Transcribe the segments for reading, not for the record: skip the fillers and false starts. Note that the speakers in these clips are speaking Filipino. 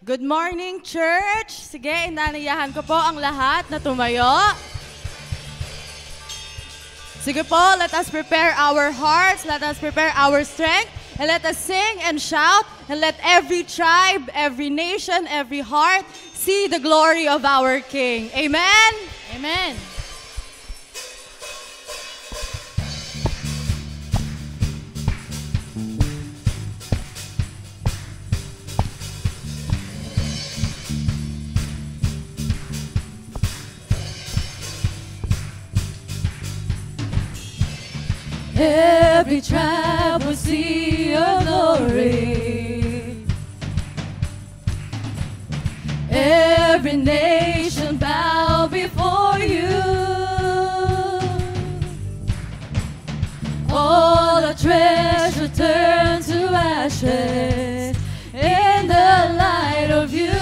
Good morning, church! Sige, inanayahan ko po ang lahat na tumayo. Sige po, let us prepare our hearts, let us prepare our strength, and let us sing and shout, and let every tribe, every nation, every heart see the glory of our King. Amen? Amen. Every tribe will see your glory. Every nation bow before you. All the treasure turn to ashes in the light of you.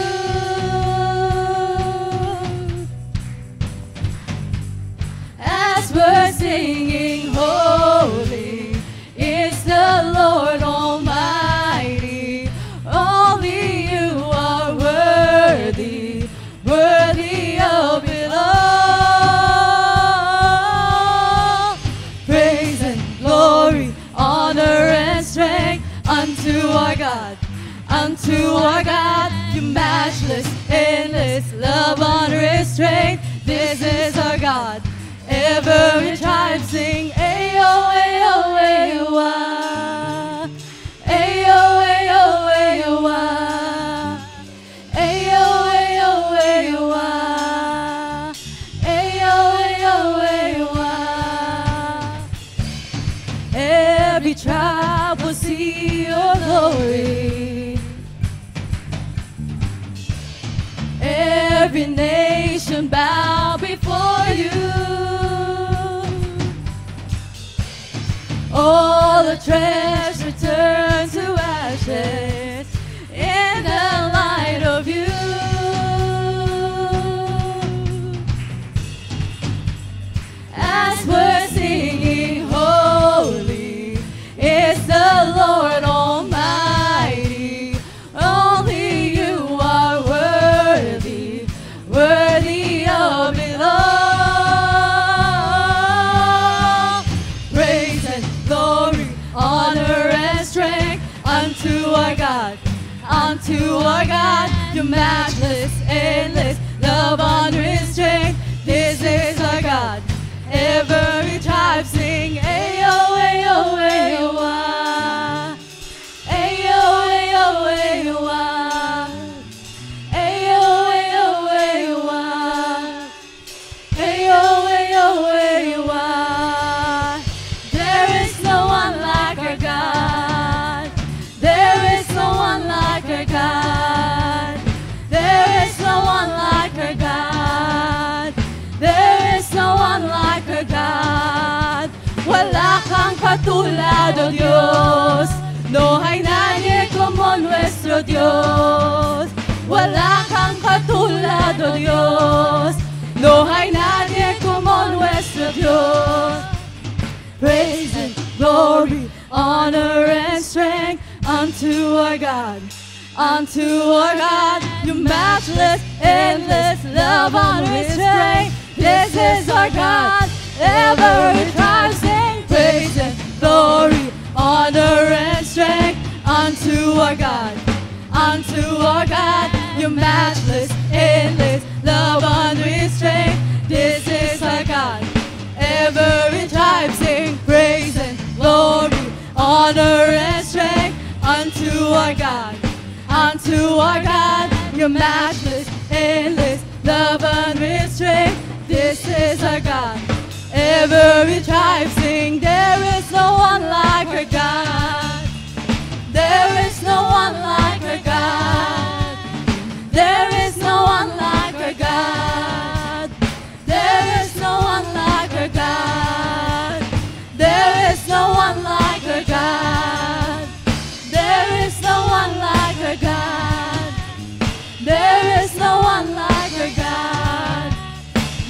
As we're singing, holy is the Lord Almighty. Only you are worthy, worthy of it all. Praise and glory, honor and strength unto our God, unto our God. You matchless, endless love, honor and strength. This is our God. Every tribe sing, ayo, ayo, ayo, ah. Ayo, ayo, ayo, ah. Ayo, ayo, ayo, ah. Ayo, ayo, ayo, ah. Every tribe will see your glory. Every nation bow before you. All the treasure turns to ashes in the light of you. As we're singing, holy is the Lord Almighty. Only you are worthy, worthy of it all. Praise and glory, honor and strength unto our God, unto our God. Your matchless, endless love, honor and strength. This is our God. Every tribe sing, ayo, ayo, ayo, ah. Ayo, ayo, ayo, ah. Ayo, ayo, ayo, ah. Ayo, ayo, ayo, ah. There is no one like our God. There is no one like our God. There is no one like our God. There is no one like our God. katulad, oh Dios. No hay nadie como nuestro Dios. Wala kang katulad, oh Dios. No hay nadie como nuestro Dios. Praise and glory, honor and strength unto our God. Unto our God, your matchless, endless love, honor and strength. This is our God, ever rising. Praise and glory, honor and strength unto our God. Unto our God, your matchless, endless love, honor and strength. This is our God, ever rising. Praise and glory, honor and strength unto our God. Unto our God, your matchless, endless love, honor and strength. This is our God, ever rising. There is no one like our God. There is no one like our God. There is no one like our God. There is no one like our God. There is no one like our God. There is no one like our God. There is no one like our God.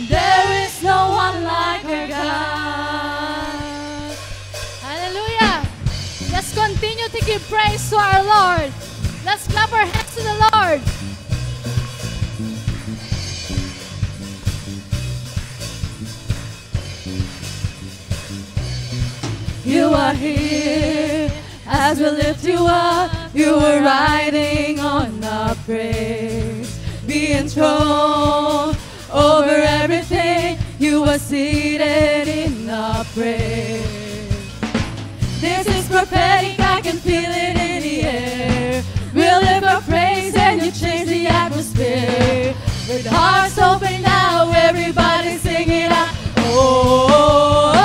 There is no one like our God. Hallelujah. Let's continue to give praise to our Lord. Let's clap our hands to the Lord. You are here as we lift you up. You are riding on our praise, being enthroned over everything. You are seated in our praise. This is prophetic, I can feel it in the air. We'll lift our praise and you change the atmosphere. With hearts open now, everybody sing it out. Oh,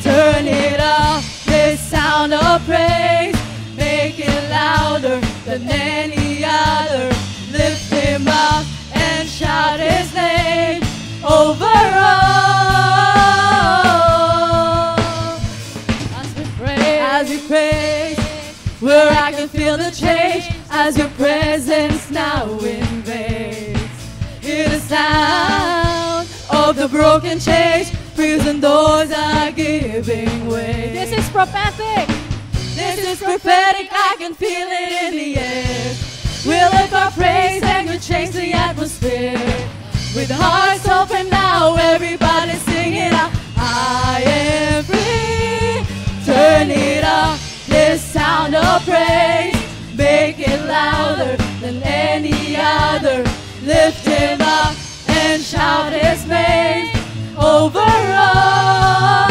turn it up, this sound of praise. Make it louder than any other. Lift him up and shout his name over all. As we praise, where I can feel the change as your presence now invades. Hear the sound of the broken chains, prison doors are giving way. This is prophetic. This is prophetic, I can feel it in the air. We'll lift our praise and we'll change the atmosphere. With hearts open now, everybody sing it out. I am free. Turn it up, this sound of praise. Make it louder than any other. Lift him up and shout his name over all.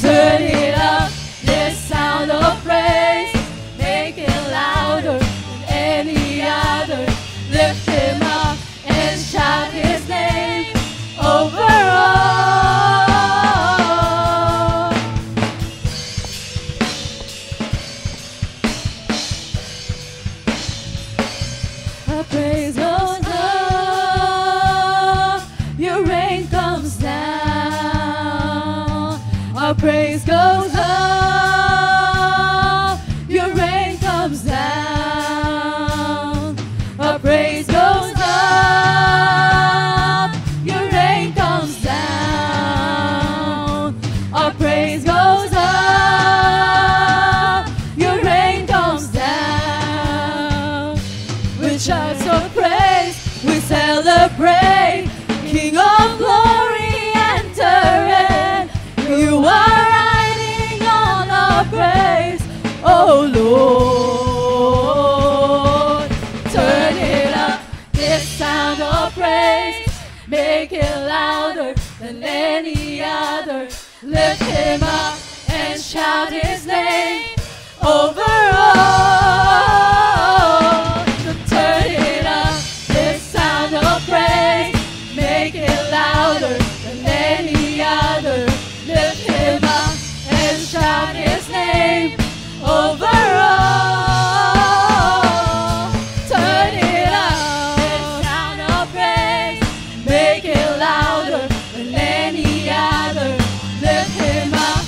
Turn it up, this sound of praise. Make it louder than any other. Lift him up and shout his name over all. Our praise goes up, your rain comes down. Our praise goes up, your rain comes down. Our praise goes up, your rain comes down. Our praise goes up, your rain comes down. With shouts of praise, we celebrate. King of glory, enter in. You are riding on our praise, oh Lord. Turn it up, this sound of praise. Make it louder than any other. Lift him up and shout his name over all. So turn it up, this sound of praise. Make it louder than any other. Lift him up and shout his name over all. Turn it up, this sound of praise. Make it louder than any other. Lift him up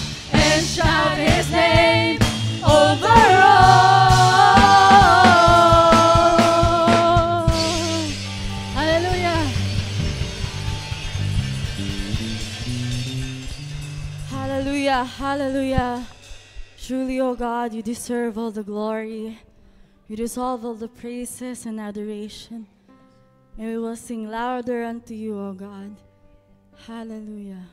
Hallelujah, hallelujah. Truly, O God, you deserve all the glory. You deserve all the praises and adoration. And we will sing louder unto you, O God. Hallelujah.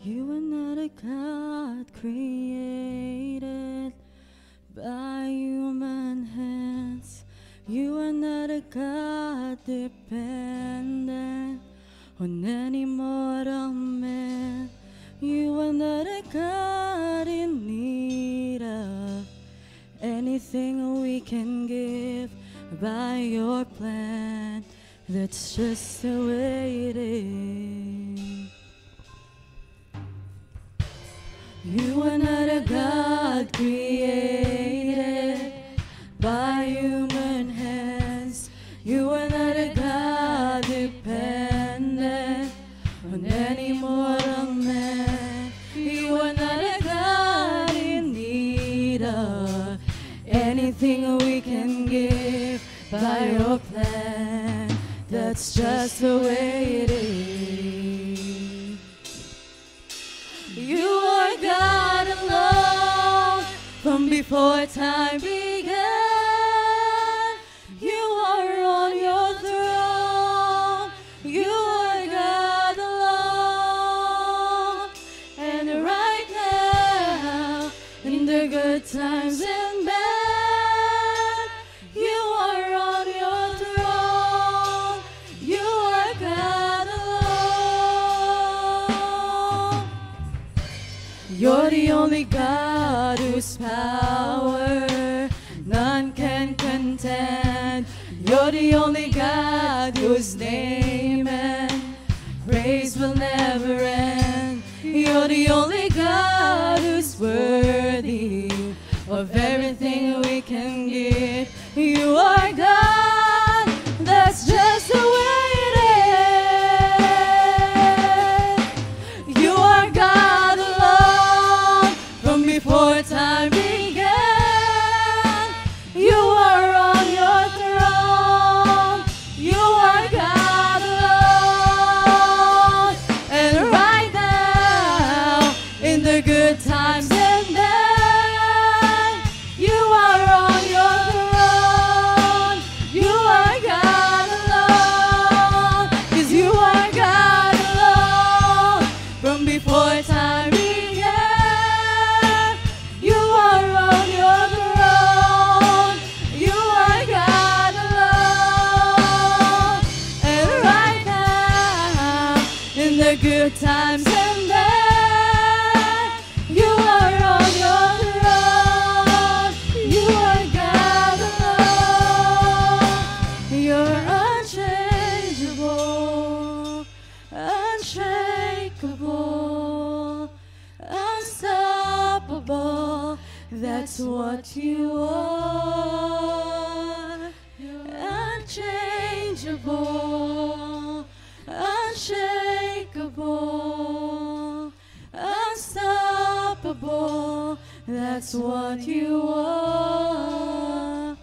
You are not a God created by human hands. You are not a God dependent on any mortal man. You are not a God in need of anything we can give by your plan. That's just the way it is. You are not a God created by human hands. You are not a God dependent on any mortal man. You are not a God in need of anything we can give by your plan. That's just the way it is. You are God alone from before time began. You are on your throne. You are God alone. And right now, in the good times and bad, you are on your throne. You are God alone. You're the only God whose power none can contend. You're the only God whose name and praise will never end. You're the only God who's worthy of everything we can give. You are God, that's just the way it is. You are God alone from before time began. You are on your throne. You are God alone. And right now, in the good times and bad, you are on your throne. You are God alone. 'Cause you are God alone from before time began. You are on your throne. You are God alone. And right now, in the good times and bad, you are on your throne. You are God alone. You're unchangeable, unshakable, unstoppable. That's what you are. Unchangeable, unshakable, unstoppable. That's what you are.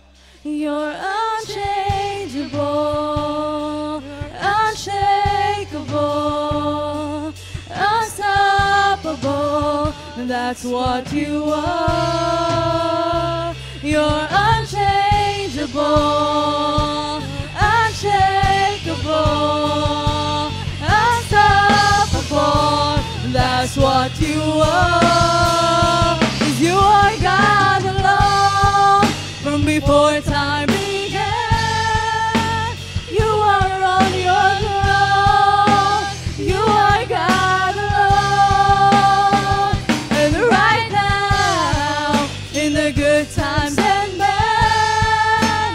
You're unchangeable, unshakable, unstoppable. That's what you are. You're unchangeable, unshakable, unstoppable. That's what you are. 'Cause you are God alone from before time began. You are on your throne. You are God alone. And right now, in the good times and bad,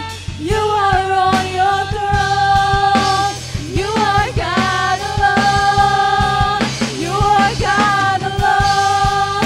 you are on your throne. You are God alone. You are God alone.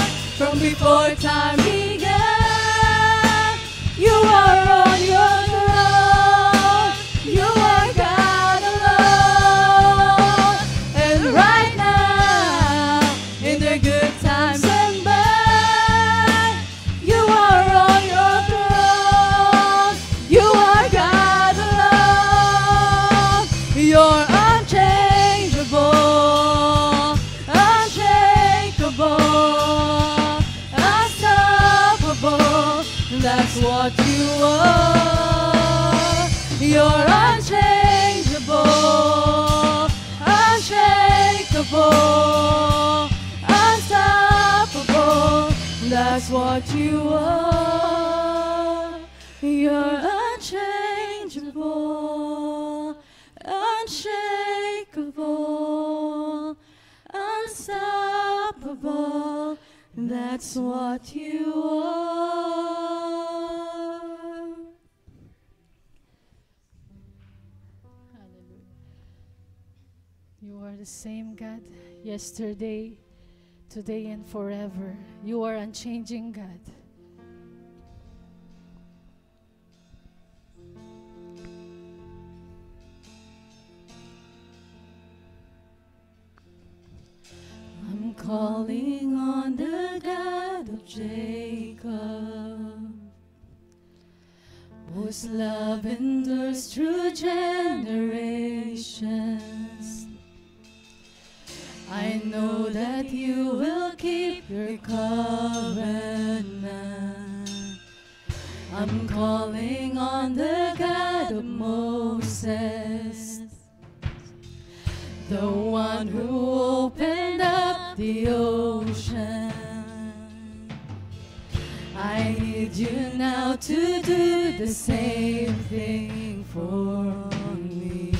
what you are. You're unchangeable, unshakable, unstoppable. That's what you are. You're unchangeable, unshakable, unstoppable. That's what you are. Hallelujah. You are the same God yesterday, today, and forever. You are unchanging God. I'm calling on the God of Jacob, whose love endures through generations. I know that you will keep your covenant. I'm calling on the God of Moses, the one who opened up the ocean. I need you now to do the same thing for me.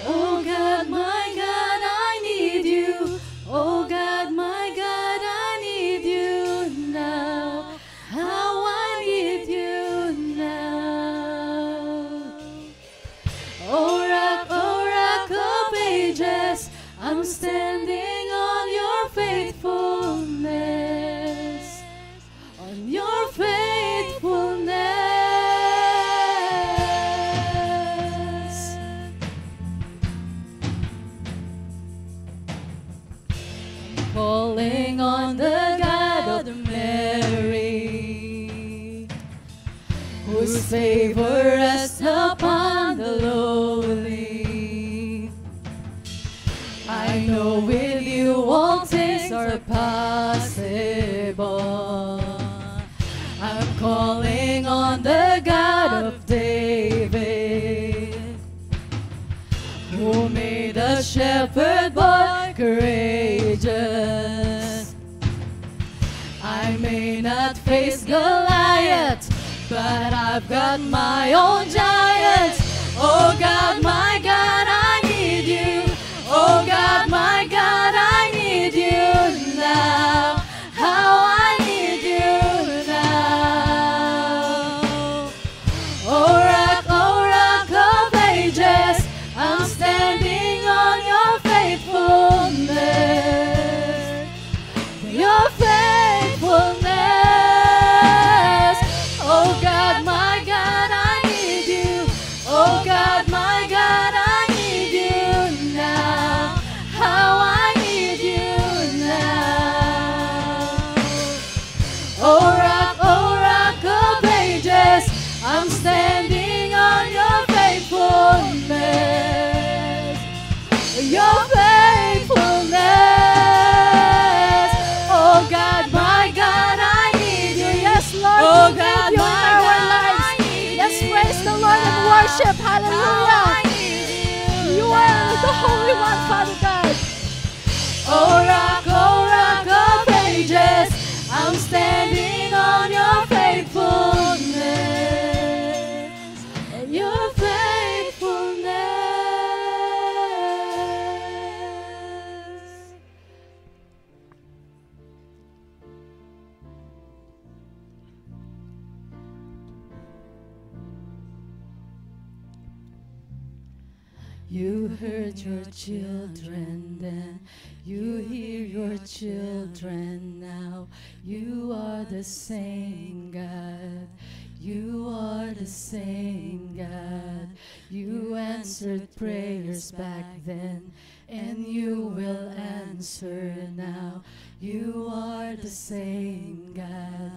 Oh God, my God, I need you. Oh God, my God, I need you now. How I need you now. Oh rock of ages, I'm standing on your faithfulness, on your faithfulness. I'm calling on the God of Mary, whose favor rests upon the lowly. I know with you all things are possible. I'm calling on the God of David, who made a shepherd boy courageous. I may not face Goliath, but I've got my own giant. Oh God, my God, I need you. Oh God, my God, I need you now. How I need you now. Oh rock of ages, I'm standing on your faithfulness. Your faithfulness. Oh God, my God, I need you. Oh God, my God, I need you now. How I need you now. Oh rock of ages, I'm standing on your faithfulness. Your faithfulness. Oh God, my God, I need you. Yes, Lord, Oh we God, need you in my our God, lives. I need Let's you praise the Lord and now. worship. How I Hallelujah. need You you are the now. Holy One, Father God. Oh rock of ages, I'm standing on your faithfulness. Your faithfulness. You heard your children then, you hear your children now. You are the same God. You are the same God. You answered prayers back then, and you will answer now. You are the same God.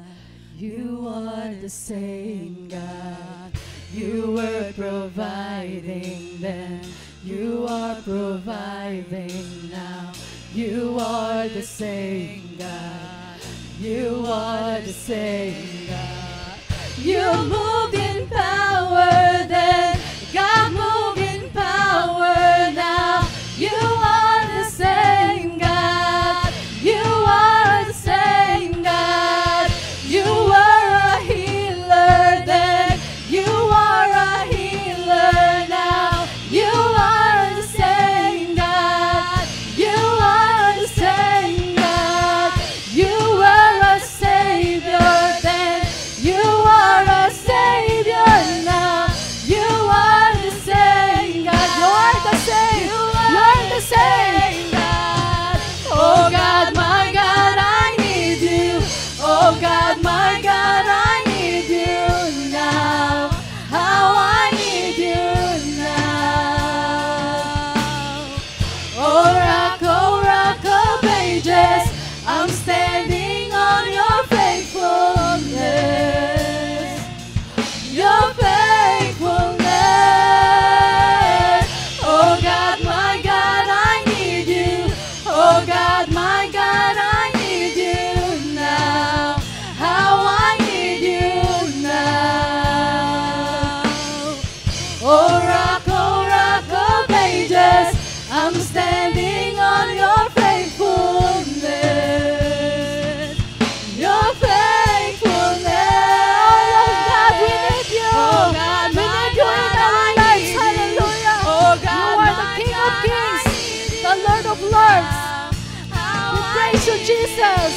You are the same God. You were providing then. You are providing now. You are the same God. You are the same God. You moved in power then. God moved in power now. You are the same God. You are the same God. You were a healer then. You are a healer now. You are the same God. You are the same God. You were a savior then. You are a savior now. You are the same God. You are the same. You are the same God. Oh God, my God, I need you. Oh God, my God, I need you now. How I need you now. Oh rock of ages, I'm standing on your faithfulness. Your faithfulness. Oh God, my God, I need you. Oh God, my God, I need you now. How I need you now. Oh rock of ages, I'm standing on your faithfulness. Your faithfulness. Oh God, we need you. Oh God, we need you in our lives. Hallelujah. Oh God, you are the King of Kings, the Lord of Lords. We praise you, Jesus.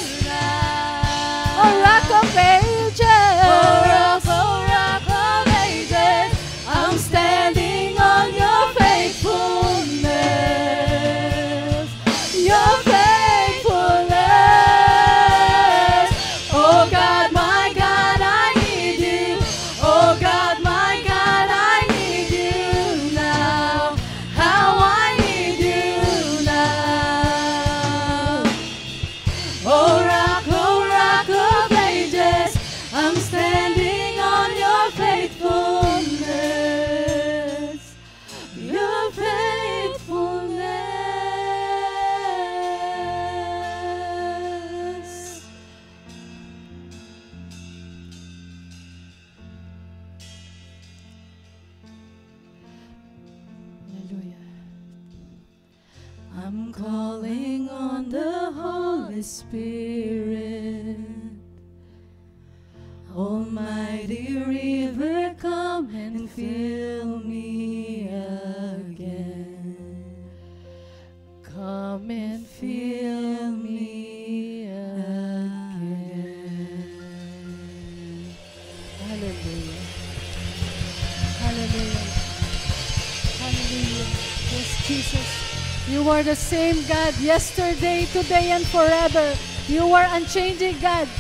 Oh rock of ages. Oh rock of ages, I'm standing on your faithfulness. Your faithfulness. Oh God, my God, I need you. Oh God, my God, I need you now. How I need you now. Oh rock of ages, I'm standing on your faithfulness. Your faithfulness. Hallelujah. I'm calling on the Holy Spirit. Almighty river, come and fill me again. Come and Fill me again. Hallelujah. Hallelujah. Hallelujah. Yes, Jesus. You are the same God yesterday, today, and forever. You are unchanging God.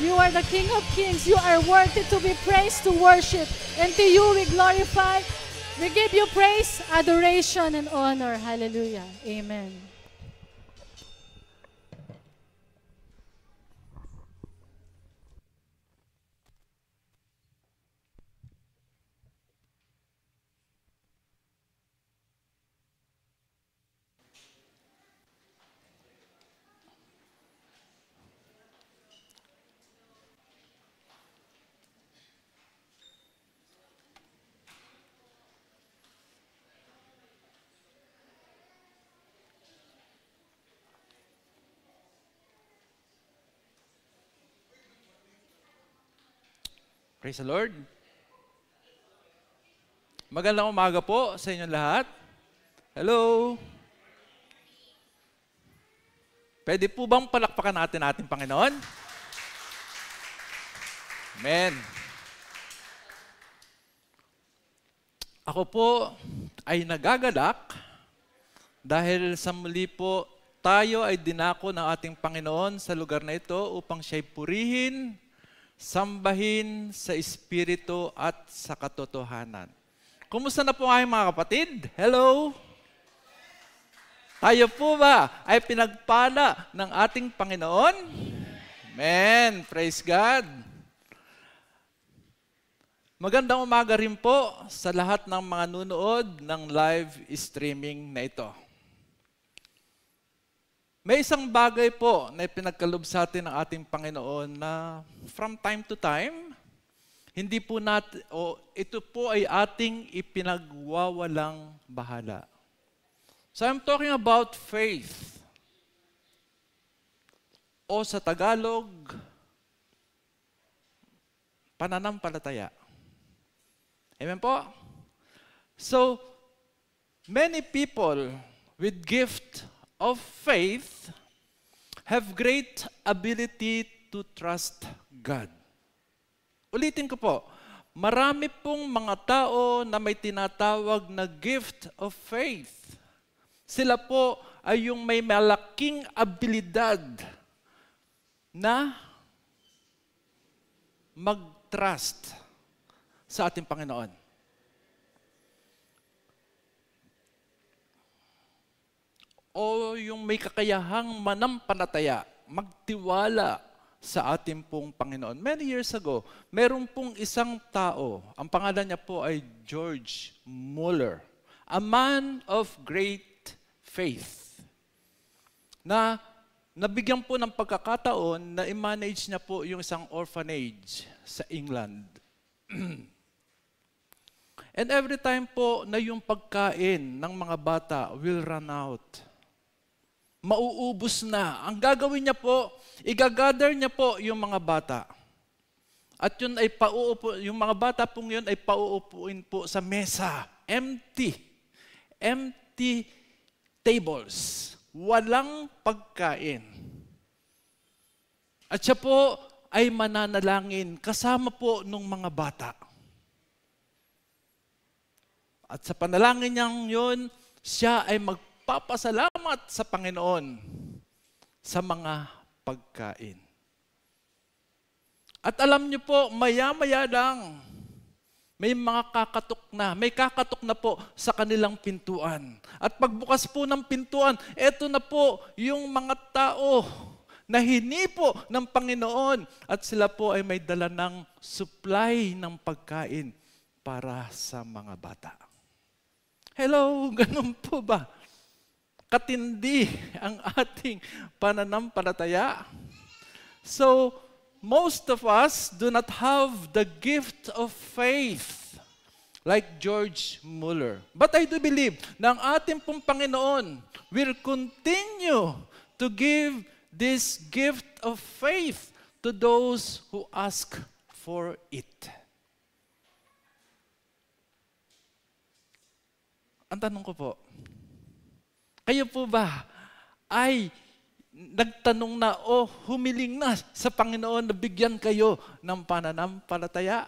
You are the King of Kings. You are worthy to be praised, to worship. And to you we glorify. We give you praise, adoration, and honor. Hallelujah. Amen. Praise the Lord. Magandang umaga po sa inyong lahat. Hello. Pwede po bang palakpakan natin ating Panginoon? Amen. Ako po ay nagagalak dahil sa muli po tayo ay dinako ng ating Panginoon sa lugar na ito upang siya'y purihin, sambahin sa Espiritu at sa katotohanan. Kumusta na po ang mga kapatid? Hello? Tayo po ba ay pinagpala ng ating Panginoon? Amen. Praise God. Magandang umaga rin po sa lahat ng mga nunood ng live streaming na ito. May isang bagay po na ipinagkaloob sa atin ng ating Panginoon na from time to time, hindi po natin, ito po ay ating ipinagwawalang bahala. So I'm talking about faith. O sa Tagalog, pananampalataya. Amen po? So, many people with gift of faith have great ability to trust God. Ulitin ko po, marami pong mga tao na may tinatawag na gift of faith. Sila po ay yung may malaking abilidad na mag-trust sa ating Panginoon. O yung may kakayahang manampalataya, magtiwala sa ating pong Panginoon. Many years ago, meron pong isang tao, ang pangalan niya po ay George Muller, a man of great faith, na nabigyan po ng pagkakataon na i-manage niya po yung isang orphanage sa England. And every time po na yung pagkain ng mga bata will run out, mauubos na. Ang gagawin niya po, igagather niya po yung mga bata. At yun ay yung mga bata pong yun ay pauupuin po sa mesa. Empty tables. Walang pagkain. At siya po ay mananalangin kasama po nung mga bata. At sa panalangin niyang yun, siya ay magpapasalamat sa Panginoon sa mga pagkain. At alam niyo po, maya-maya lang, may kakatok na po sa kanilang pintuan. At pagbukas po ng pintuan, eto na po yung mga tao na hinipo ng Panginoon. At sila po ay may dala ng supply ng pagkain para sa mga bata. Hello, ganun po ba? Katindi ang ating pananampalataya. So, most of us do not have the gift of faith like George Muller. But I do believe na ang ating pong Panginoon will continue to give this gift of faith to those who ask for it. Ang tanong ko po, kayo po ba ay nagtanong na o humiling na sa Panginoon na bigyan kayo ng pananampalataya?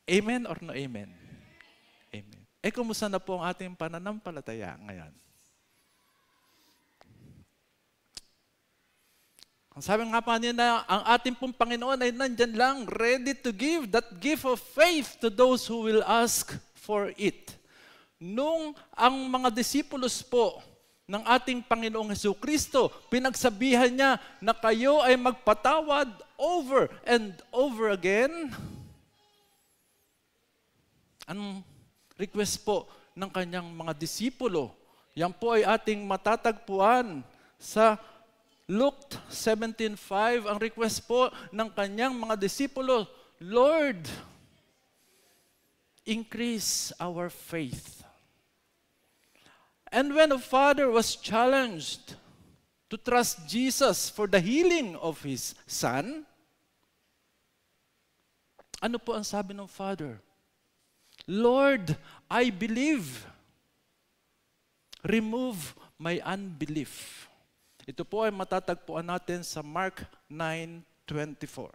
Amen or no amen? Amen. Kumusta na po ang ating pananampalataya ngayon? Ang sabi nga pa niya na ang ating pong Panginoon ay nandyan lang, ready to give that gift of faith to those who will ask for it. Nung ang mga disipulos po ng ating Panginoong Jesucristo, pinagsabihan niya na kayo ay magpatawad over and over again, ang request po ng kanyang mga disipulo, yan po ay ating matatagpuan sa Luke 17:5. Ang request po ng kanyang mga disipulo, Lord, increase our faith. And when the father was challenged to trust Jesus for the healing of his son, ano po ang sabi ng father? Lord, I believe. Remove my unbelief. Ito po ay matatagpuan natin sa Mark 9:24.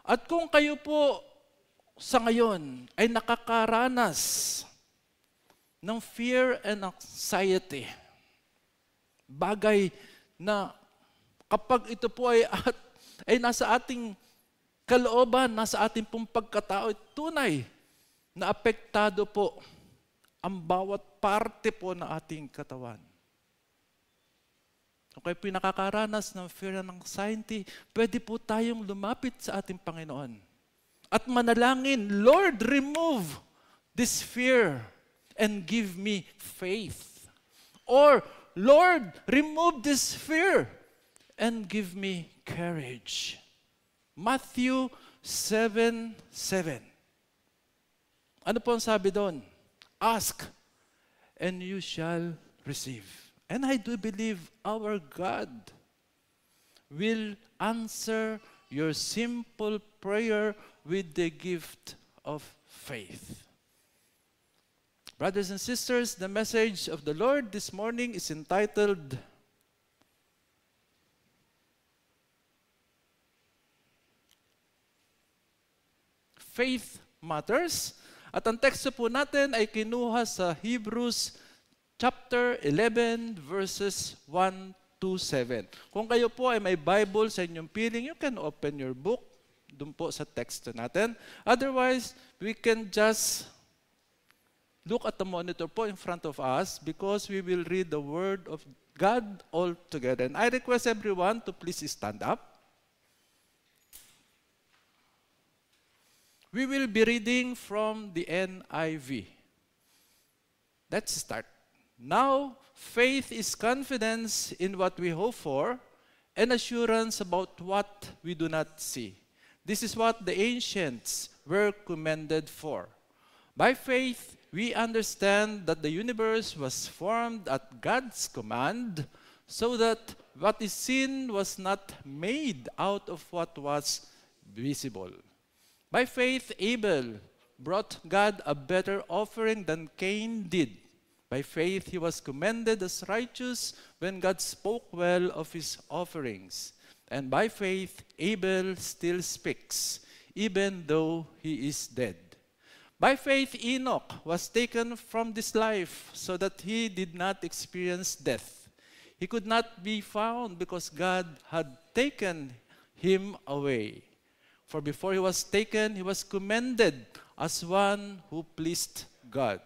At kung kayo po sa ngayon ay nakakaranas ng fear and anxiety, bagay na kapag ito po ay nasa ating kalooban, nasa ating pong pagkatao, tunay na apektado po ang bawat parte po ng ating katawan. Kung kayo pinakakaranas ng fear and anxiety, pwede po tayong lumapit sa ating Panginoon at manalangin, Lord, remove this fear. and give me faith. Or, Lord, remove this fear and give me courage. Matthew 7:7. Ano po ang sabi doon? Ask, and you shall receive. And I do believe our God will answer your simple prayer with the gift of faith. Brothers and sisters, the message of the Lord this morning is entitled, Faith Matters. At ang teksto po natin ay kinuha sa Hebrews chapter 11 verses 1 to 7. Kung kayo po ay may Bible sa inyong piling, you can open your book doon po sa teksto natin. Otherwise, we can just look at the monitor po in front of us because we will read the Word of God all together. And I request everyone to please stand up. We will be reading from the NIV. Let's start. Now, faith is confidence in what we hope for and assurance about what we do not see. This is what the ancients were commended for. By faith, we understand that the universe was formed at God's command so that what is seen was not made out of what was visible. By faith, Abel brought God a better offering than Cain did. By faith, he was commended as righteous when God spoke well of his offerings. And by faith, Abel still speaks, even though he is dead. By faith, Enoch was taken from this life so that he did not experience death. He could not be found because God had taken him away. For before he was taken, he was commended as one who pleased God.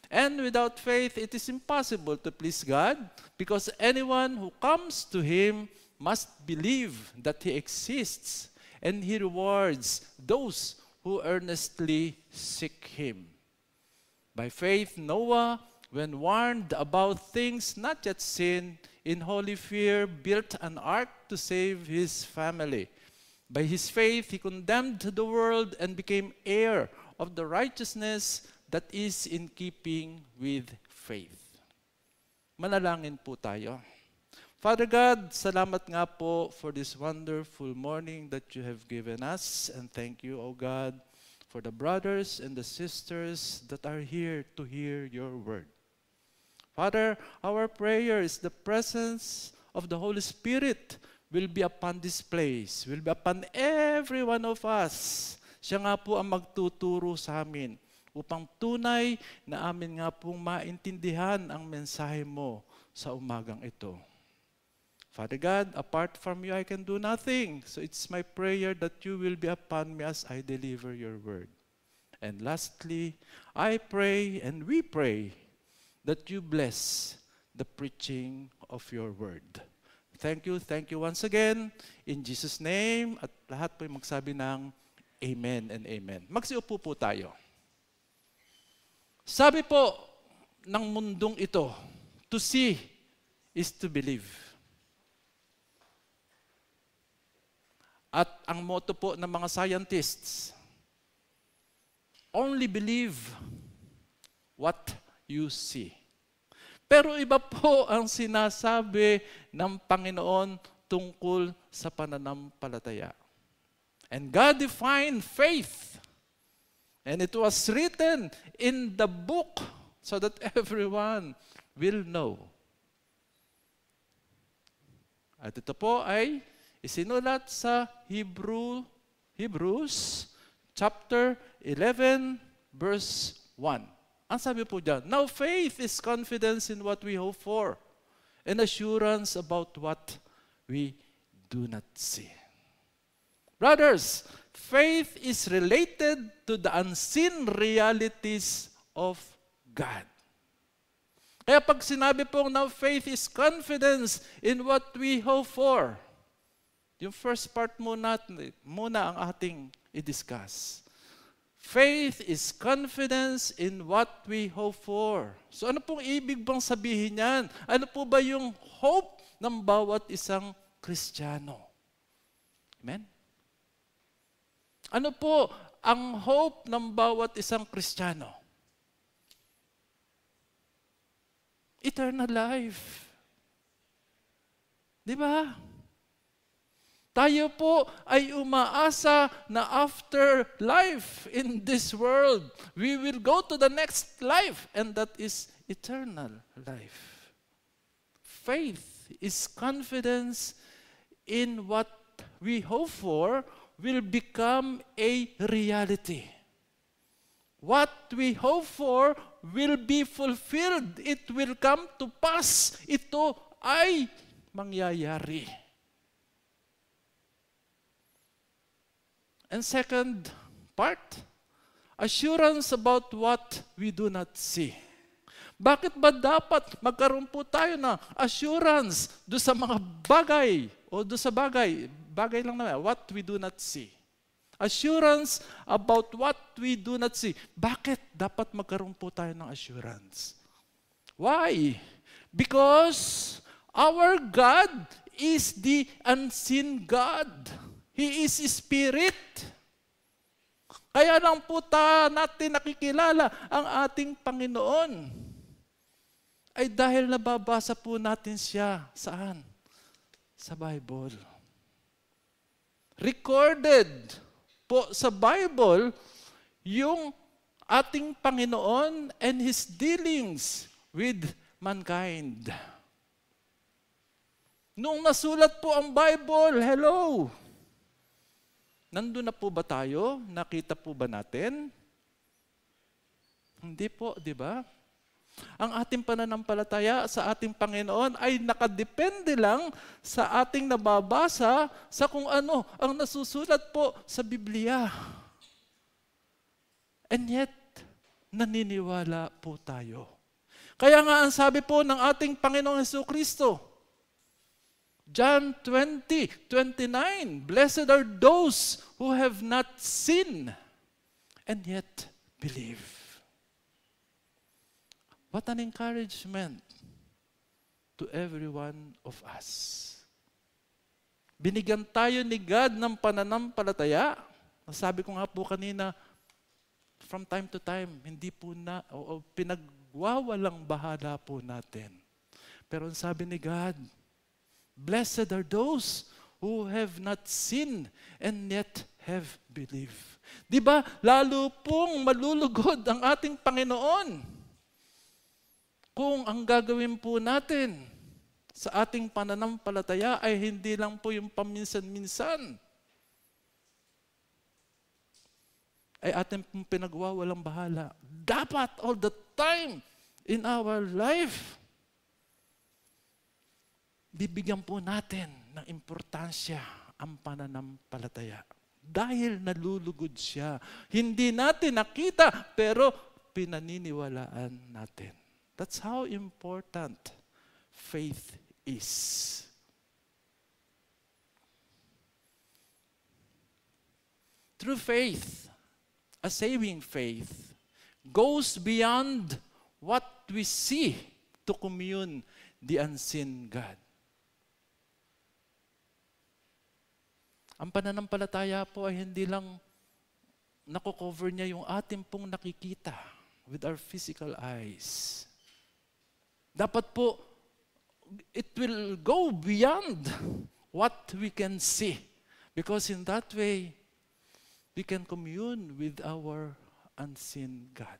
And without faith, it is impossible to please God because anyone who comes to him must believe that he exists and he rewards those who earnestly seek him. By faith, Noah, when warned about things not yet seen, in holy fear built an ark to save his family. By his faith, he condemned the world and became heir of the righteousness that is in keeping with faith. Manalangin po tayo. Father God, salamat nga po for this wonderful morning that you have given us. And thank you, O God, for the brothers and the sisters that are here to hear your word. Father, our prayer is the presence of the Holy Spirit will be upon this place, will be upon every one of us. Siya nga po ang magtuturo sa amin upang tunay na amin nga pong maintindihan ang mensahe mo sa umagang ito. Father God, apart from you, I can do nothing. So it's my prayer that you will be upon me as I deliver your word. And lastly, I pray and we pray that you bless the preaching of your word. Thank you once again. In Jesus' name, at lahat po yung magsabi ng Amen and Amen. Magsiupo po tayo. Sabi po ng mundong ito, to see is to believe. At ang motto po ng mga scientists, only believe what you see. Pero iba po ang sinasabi ng Panginoon tungkol sa pananampalataya. And God defined faith. And it was written in the book so that everyone will know. At ito po ay isinulat sa Hebrews chapter 11 verse 1. Ang sabi po dyan, now faith is confidence in what we hope for and assurance about what we do not see. Brothers, faith is related to the unseen realities of God. Kaya pag sinabi pong now faith is confidence in what we hope for, yung first part muna ang ating i-discuss. Faith is confidence in what we hope for. So ano pong ibig bang sabihin yan? Ano po ba yung hope ng bawat isang Kristiyano? Amen? Ano po ang hope ng bawat isang Kristiyano? Eternal life. Di ba? Tayo po ay umaasa na after life in this world, we will go to the next life, and that is eternal life. Faith is confidence in what we hope for will become a reality. What we hope for will be fulfilled. It will come to pass. Ito ay mangyayari. And second part, assurance about what we do not see. Bakit ba dapat magkaroon po tayo ng assurance do sa mga bagay o do sa bagay lang naman, what we do not see. Assurance about what we do not see. Bakit dapat magkaroon po tayo ng assurance? Why? Because our God is the unseen God. He is Spirit. Kaya lang po natin nakikilala ang ating Panginoon. Ay dahil nababasa po natin siya. Saan? Sa Bible. Recorded po sa Bible yung ating Panginoon and His dealings with mankind. Nung nasulat po ang Bible, hello! Nandun na po ba tayo? Nakita po ba natin? Hindi po, di ba? Ang ating pananampalataya sa ating Panginoon ay nakadepende lang sa ating nababasa sa kung ano ang nasusulat po sa Biblia. And yet, naniniwala po tayo. Kaya nga ang sabi po ng ating Panginoong Jesucristo, John 20:29, blessed are those who have not seen and yet believe. What an encouragement to every one of us. Binigyan tayo ni God ng pananampalataya. Sabi ko nga po kanina, from time to time, hindi po pinagwawalang bahala po natin. Pero ang sabi ni God, blessed are those who have not seen and yet have believed. Di ba? Lalo pong malulugod ang ating Panginoon kung ang gagawin po natin sa ating pananampalataya ay hindi lang po yung paminsan-minsan. Ay ating pong pinagwawalang bahala. Dapat all the time in our life, bibigyan po natin ng importansya ang pananampalataya. Dahil nalulugod siya. Hindi natin nakita, pero pinaniniwalaan natin. That's how important faith is. True faith, a saving faith, goes beyond what we see to commune the unseen God. Ang pananampalataya po ay hindi lang nakocover niya yung ating pong nakikita with our physical eyes. Dapat po, it will go beyond what we can see. Because in that way, we can commune with our unseen God.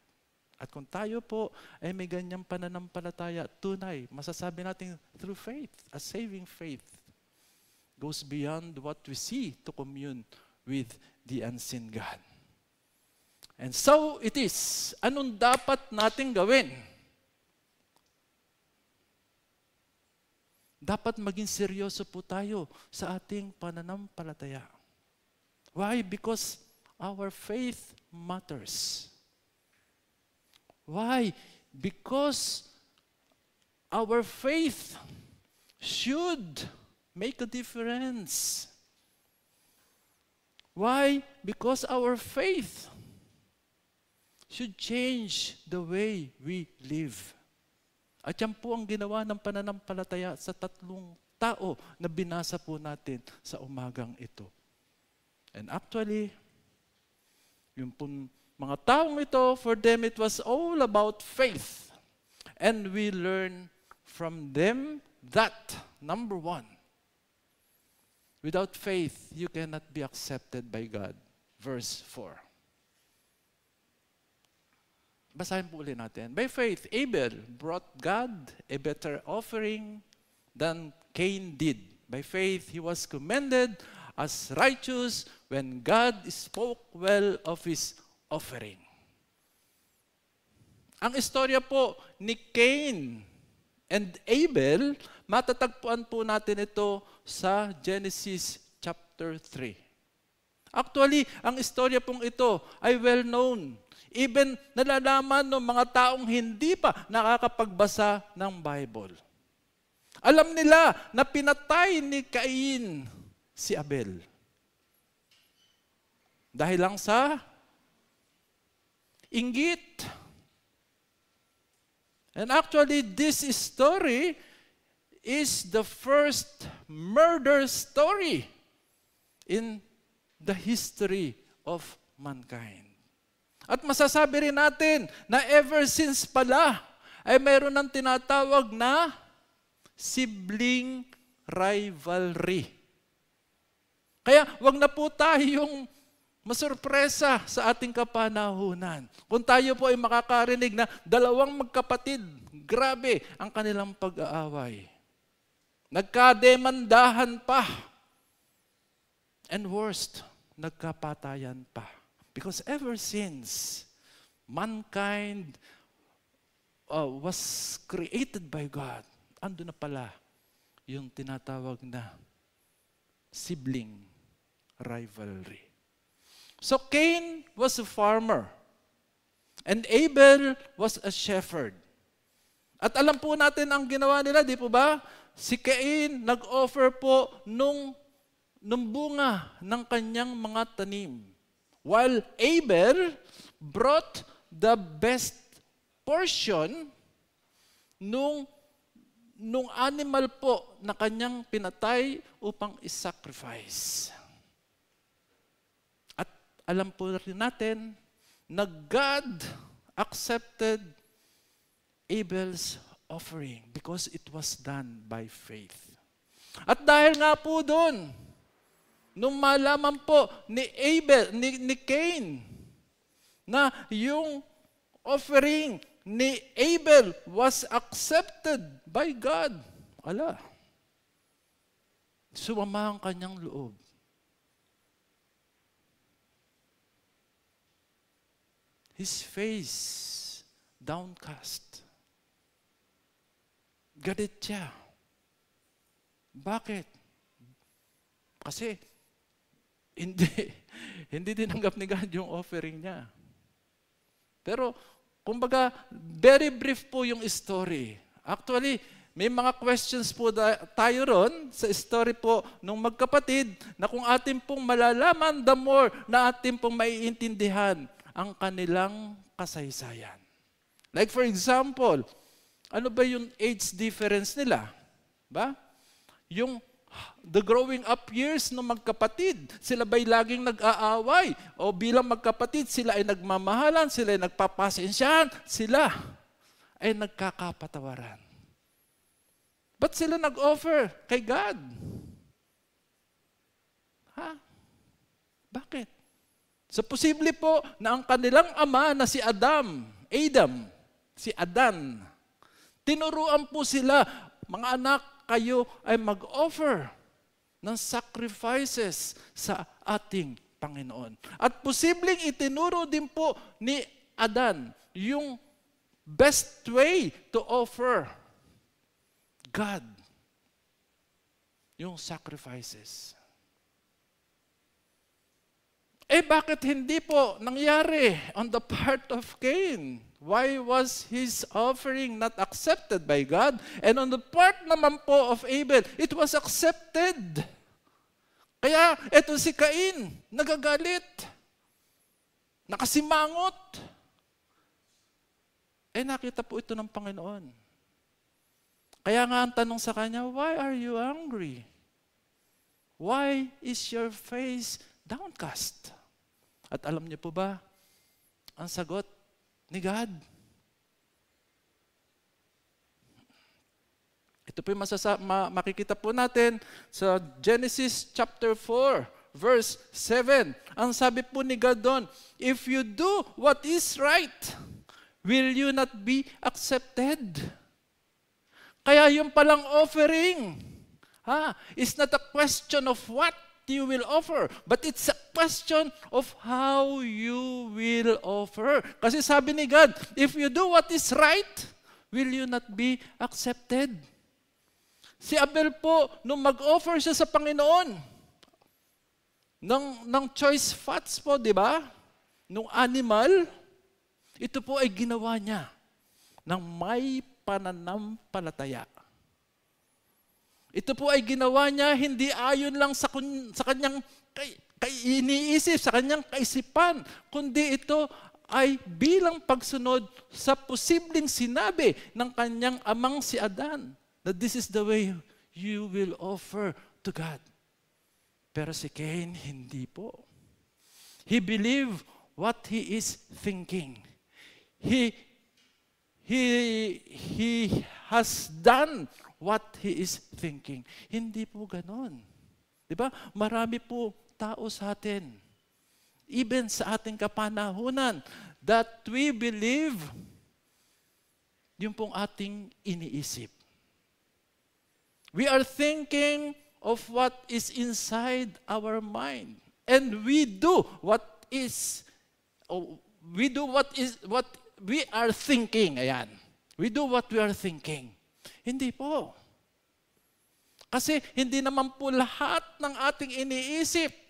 At kung tayo po ay may ganyang pananampalataya, tunay, masasabi natin through faith, a saving faith, goes beyond what we see to commune with the unseen God. And so it is. Anong dapat nating gawin? Dapat maging seryoso po tayo sa ating pananampalataya. Why? Because our faith matters. Why? Because our faith should make a difference. Why? Because our faith should change the way we live. At yan po ang ginawa ng pananampalataya sa tatlong tao na binasa po natin sa umagang ito. And actually, yung pong mga taong ito, for them it was all about faith. And we learn from them that, number one, without faith, you cannot be accepted by God. Verse 4. Basahin po ulit natin. By faith, Abel brought God a better offering than Cain did. By faith, he was commended as righteous when God spoke well of his offering. Ang istorya po ni Cain and Abel, matatagpuan po natin ito sa Genesis chapter 3. Actually, ang istorya pong ito ay well known. Even nalalaman ng mga taong hindi pa nakakapagbasa ng Bible. Alam nila na pinatay ni Cain si Abel. Dahil lang sa inggit. And actually, this story is the first murder story in the history of mankind. At masasabi rin natin na ever since pala ay mayroon ng tinatawag na sibling rivalry. Kaya wag na po tayong masurpresa sa ating kapanahunan. Kung tayo po ay makakarinig na dalawang magkapatid, grabe ang kanilang pag-aaway. Nagkademandahan pa. And worst, nagkapatayan pa. Because ever since mankind was created by God, ando na pala yung tinatawag na sibling rivalry. So Cain was a farmer and Abel was a shepherd. At alam po natin ang ginawa nila, di po ba? Si Cain nag-offer po nung bunga ng kanyang mga tanim. While Abel brought the best portion nung animal po na kanyang pinatay upang isacrifice. At alam po rin natin na God accepted Abel's offering because it was done by faith. At dahil nga po doon, nung malaman po ni Cain na yung offering ni Abel was accepted by God, sumama ang kanyang loob. His face downcast. Galit siya. Bakit? Kasi hindi tinanggap ni God yung offering niya. Pero, kumbaga, very brief po yung story. Actually, may mga questions po tayo ron sa story po nung magkapatid na kung atin pong malalaman, the more na atin pong maiintindihan ang kanilang kasaysayan. Like for example, ano ba yung age difference nila? Ba? Yung the growing up years ng magkapatid, sila ba'y laging nag-aaway? O bilang magkapatid, sila ay nagmamahalan, sila ay nagpapasensyahan, sila ay nagkakapatawaran. Ba't sila nag-offer kay God? Bakit? So posible po na ang kanilang ama na si Adan, tinuruan po sila, mga anak, kayo ay mag-offer ng sacrifices sa ating Panginoon. At posibleng itinuro din po ni Adan yung best way to offer God yung sacrifices. Bakit hindi po nangyari on the part of Cain? Why was his offering not accepted by God? And on the part naman po of Abel, it was accepted. Kaya eto si Cain, nagagalit, nakasimangot. nakita po ito ng Panginoon. Kaya nga ang tanong sa kanya, why are you angry? Why is your face downcast? At alam niyo po ba, ang sagot ni God. Ito po yung makikita po natin sa Genesis chapter 4, verse 7. Ang sabi po ni God doon, if you do what is right, will you not be accepted? Kaya yung palang offering, is not a question of what you will offer, but it's a question of how you will offer. Kasi sabi ni God, if you do what is right, will you not be accepted? Si Abel po, nung mag-offer siya sa Panginoon, ng choice fats po, di ba? Nung animal, ito po ay ginawa niya ng may pananampalataya. Ito po ay ginawa niya hindi ayon lang sa kanyang iniisip, sa kanyang kaisipan, kundi ito ay bilang pagsunod sa posibleng sinabi ng kanyang amang si Adan, that this is the way you will offer to God. Pero si Cain, hindi po. He believed what he is thinking. He has done what he is thinking. Hindi po ganon. Diba? Marami po tao sa atin, even sa ating kapanahunan, that we believe yung pong ating iniisip. We are thinking of what is inside our mind. And we do what we are thinking. Ayan. We do what we are thinking. Hindi po. Kasi hindi naman po lahat ng ating iniisip,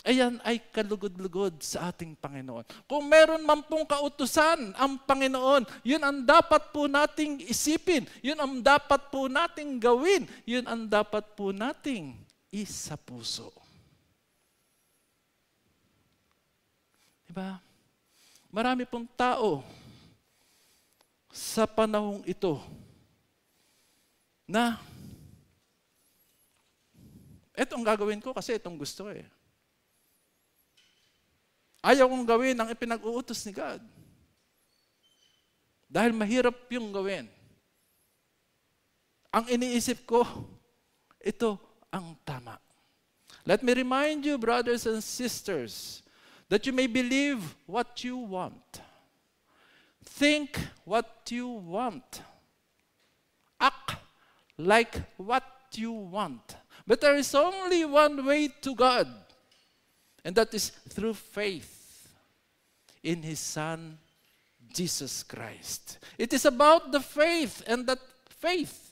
ayan ay kalugod-lugod sa ating Panginoon. Kung meron man pong kautusan ang Panginoon, yun ang dapat po nating isipin. Yun ang dapat po nating gawin. Yun ang dapat po nating isa puso. Diba? Marami pong tao sa panahong ito na etong gagawin ko kasi itong gusto eh. Ayaw kong gawin ang ipinag-uutos ni God. Dahil mahirap yung gawin. Ang iniisip ko, ito ang tama. Let me remind you, brothers and sisters, that you may believe what you want. Think what you want. Act like what you want. But there is only one way to God, and that is through faith in His Son, Jesus Christ. It is about the faith, and that faith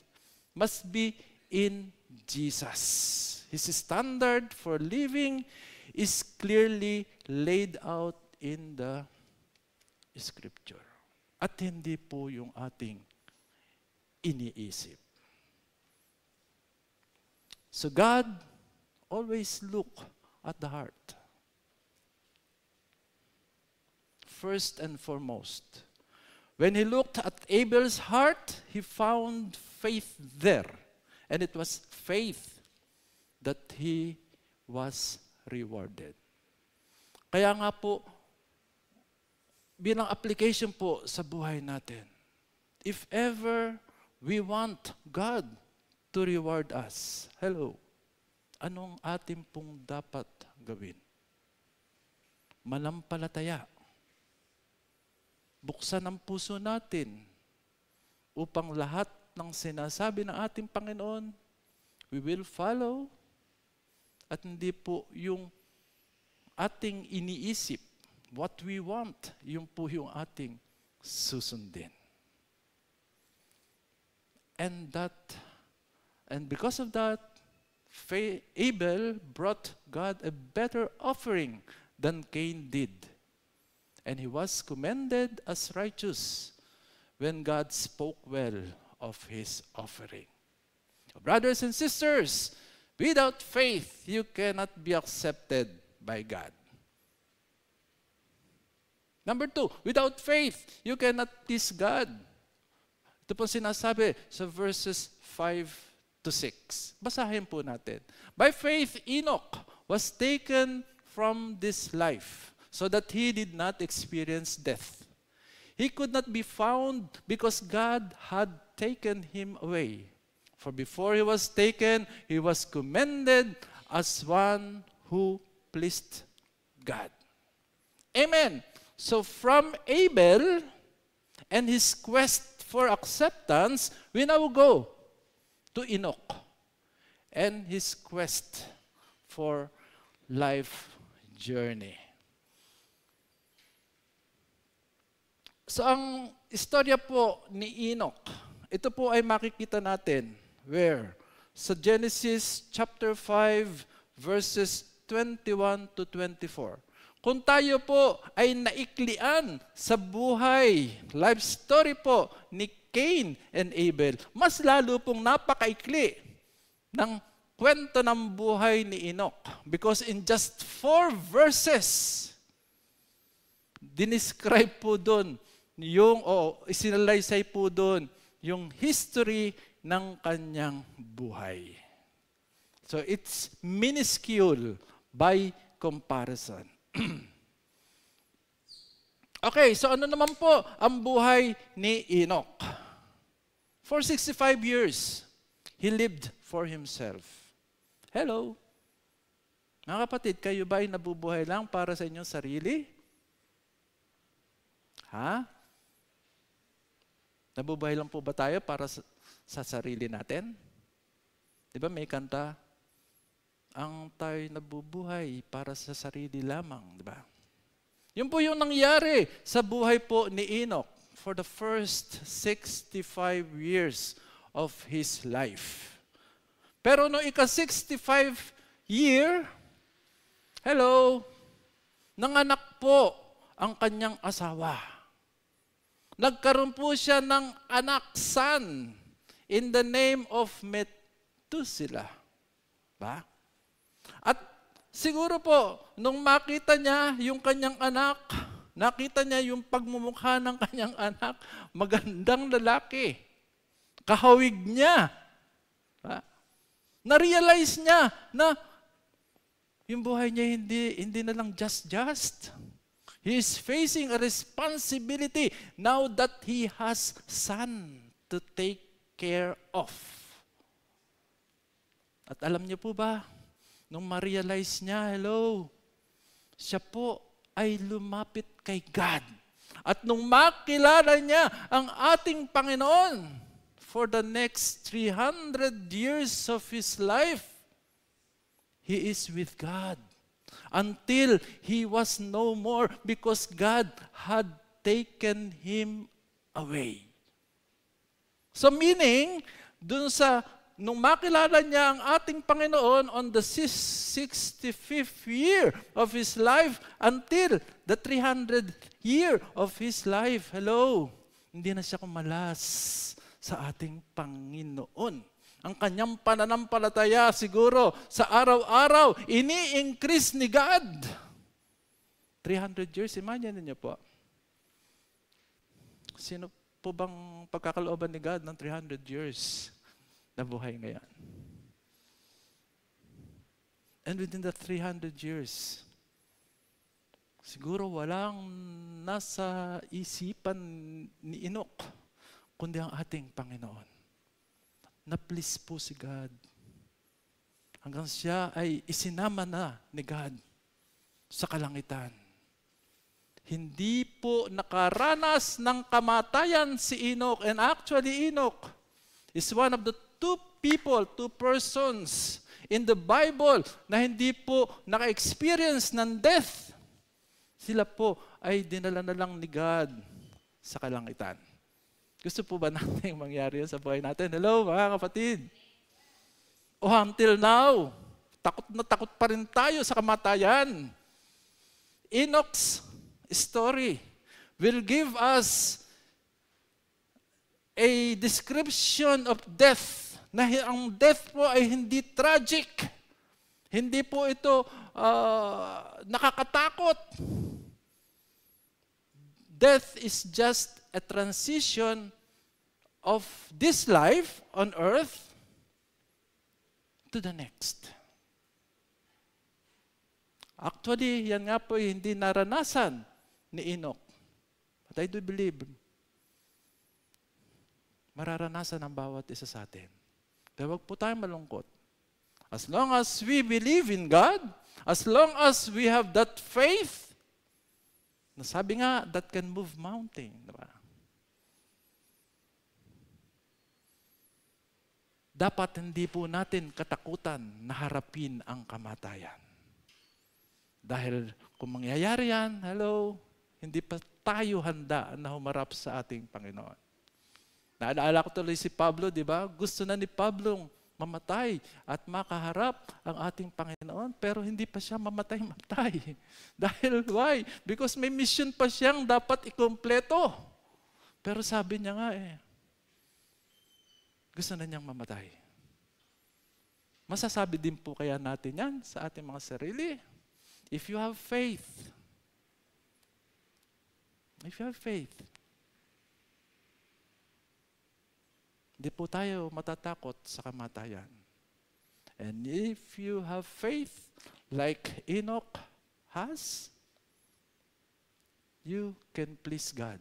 must be in Jesus. His standard for living is clearly laid out in the Scripture. At hindi po yung ating iniisip. So God always look at the heart. First and foremost. When He looked at Abel's heart, He found faith there. And it was faith that he was rewarded. Kaya nga po, bilang application po sa buhay natin, if ever we want God to reward us, anong ating pong dapat gawin? Manampalataya. Buksan ang puso natin upang lahat ng sinasabi ng ating Panginoon, we will follow, at hindi po yung ating iniisip, what we want, yung po yung ating susundin. And because of that, Abel brought God a better offering than Cain did. And he was commended as righteous when God spoke well of his offering. Brothers and sisters, without faith, you cannot be accepted by God. Number 2, without faith, you cannot please God. Ito po sinasabi sa verses 5 to 6. Basahin po natin. By faith, Enoch was taken from this life so that he did not experience death. He could not be found because God had taken him away. For before he was taken, he was commended as one who pleased God. Amen. So from Abel and his quest for acceptance, we now go to Enoch and his quest for life journey. So ang istorya po ni Enoch, ito po ay makikita natin where? Sa Genesis chapter 5 verses 21 to 24. Kung tayo po ay naiklian sa buhay, life story po ni Cain and Abel, mas lalo pong napakaikli ng kwento ng buhay ni Enoch. Because in just 4 verses, dinescribe po doon yung, isinalaysay po doon yung history ng kanyang buhay. So it's minuscule by comparison. Okay, so ano naman po ang buhay ni Enoch? For 65 years, he lived for himself. Hello? Mga kapatid, kayo ba ay nabubuhay lang para sa inyong sarili? Ha? Nabubuhay lang po ba tayo para sa sarili natin? Di ba may kanta? Ang tayo nabubuhay para sa sarili lamang, di ba? Yun po yung nangyari sa buhay po ni Enoch for the first 65 years of his life. Pero no ika-65 year, hello, nanganak po ang kanyang asawa. Nagkaroon po siya ng anak, son, in the name of Methuselah. Ba? At siguro po, nung makita niya yung kanyang anak, nakita niya yung pagmumukha ng kanyang anak, magandang lalaki. Kahawig niya. Na-realize niya na yung buhay niya hindi na lang just. He is facing a responsibility now that he has son to take care of. At alam niyo po ba, nung ma-realize niya, siya po ay lumapit kay God. At nung makilala niya ang ating Panginoon for the next 300 years of his life, he is with God until he was no more because God had taken him away. So meaning, dun sa nung makilala niya ang ating Panginoon on the 65th year of his life until the 300th year of his life, hindi na siya kumalas sa ating Panginoon. Ang kanyang pananampalataya siguro sa araw-araw, ini-increase ni God. 300 years, imagine niyo po. Sino po bang pagkakalooban ni God ng 300 years? Na buhay ngayon. And within the 300 years, siguro walang nasa isipan ni Enoch, kundi ang ating Panginoon. Na-please po si God. Hanggang siya ay isinama na ni God sa kalangitan. Hindi po nakaranas ng kamatayan si Enoch. And actually, Enoch is one of the two persons in the Bible na hindi po naka-experience ng death. Sila po ay dinala na lang ni God sa kalangitan. Gusto po ba natin mangyari yun sa buhay natin? Hello, mga kapatid. Until now, takot na takot pa rin tayo sa kamatayan. Enoch's story will give us a description of death, na ang death po ay hindi tragic. Hindi po ito nakakatakot. death is just a transition of this life on earth to the next. Actually, yan nga po hindi naranasan ni Enoch. But I do believe, mararanasan ng bawat isa sa atin. Kaya huwag po tayong malungkot. As long as we believe in God, as long as we have that faith, nasabi nga, that can move mountain. Diba? Dapat hindi po natin katakutan na harapin ang kamatayan. Dahil kung mangyayari yan, hindi pa tayo handa na humarap sa ating Panginoon. Naalala ko tuloy si Pablo, di ba? Gusto na ni Pablo mamatay at makaharap ang ating Panginoon, pero hindi pa siya mamatay-matay. Dahil why? Because may mission pa siyang dapat ikumpleto. Pero sabi niya nga gusto na niyang mamatay. Masasabi din po kaya natin yan sa ating mga sarili? If you have faith, hindi po tayo matatakot sa kamatayan. And if you have faith like Enoch has, you can please God.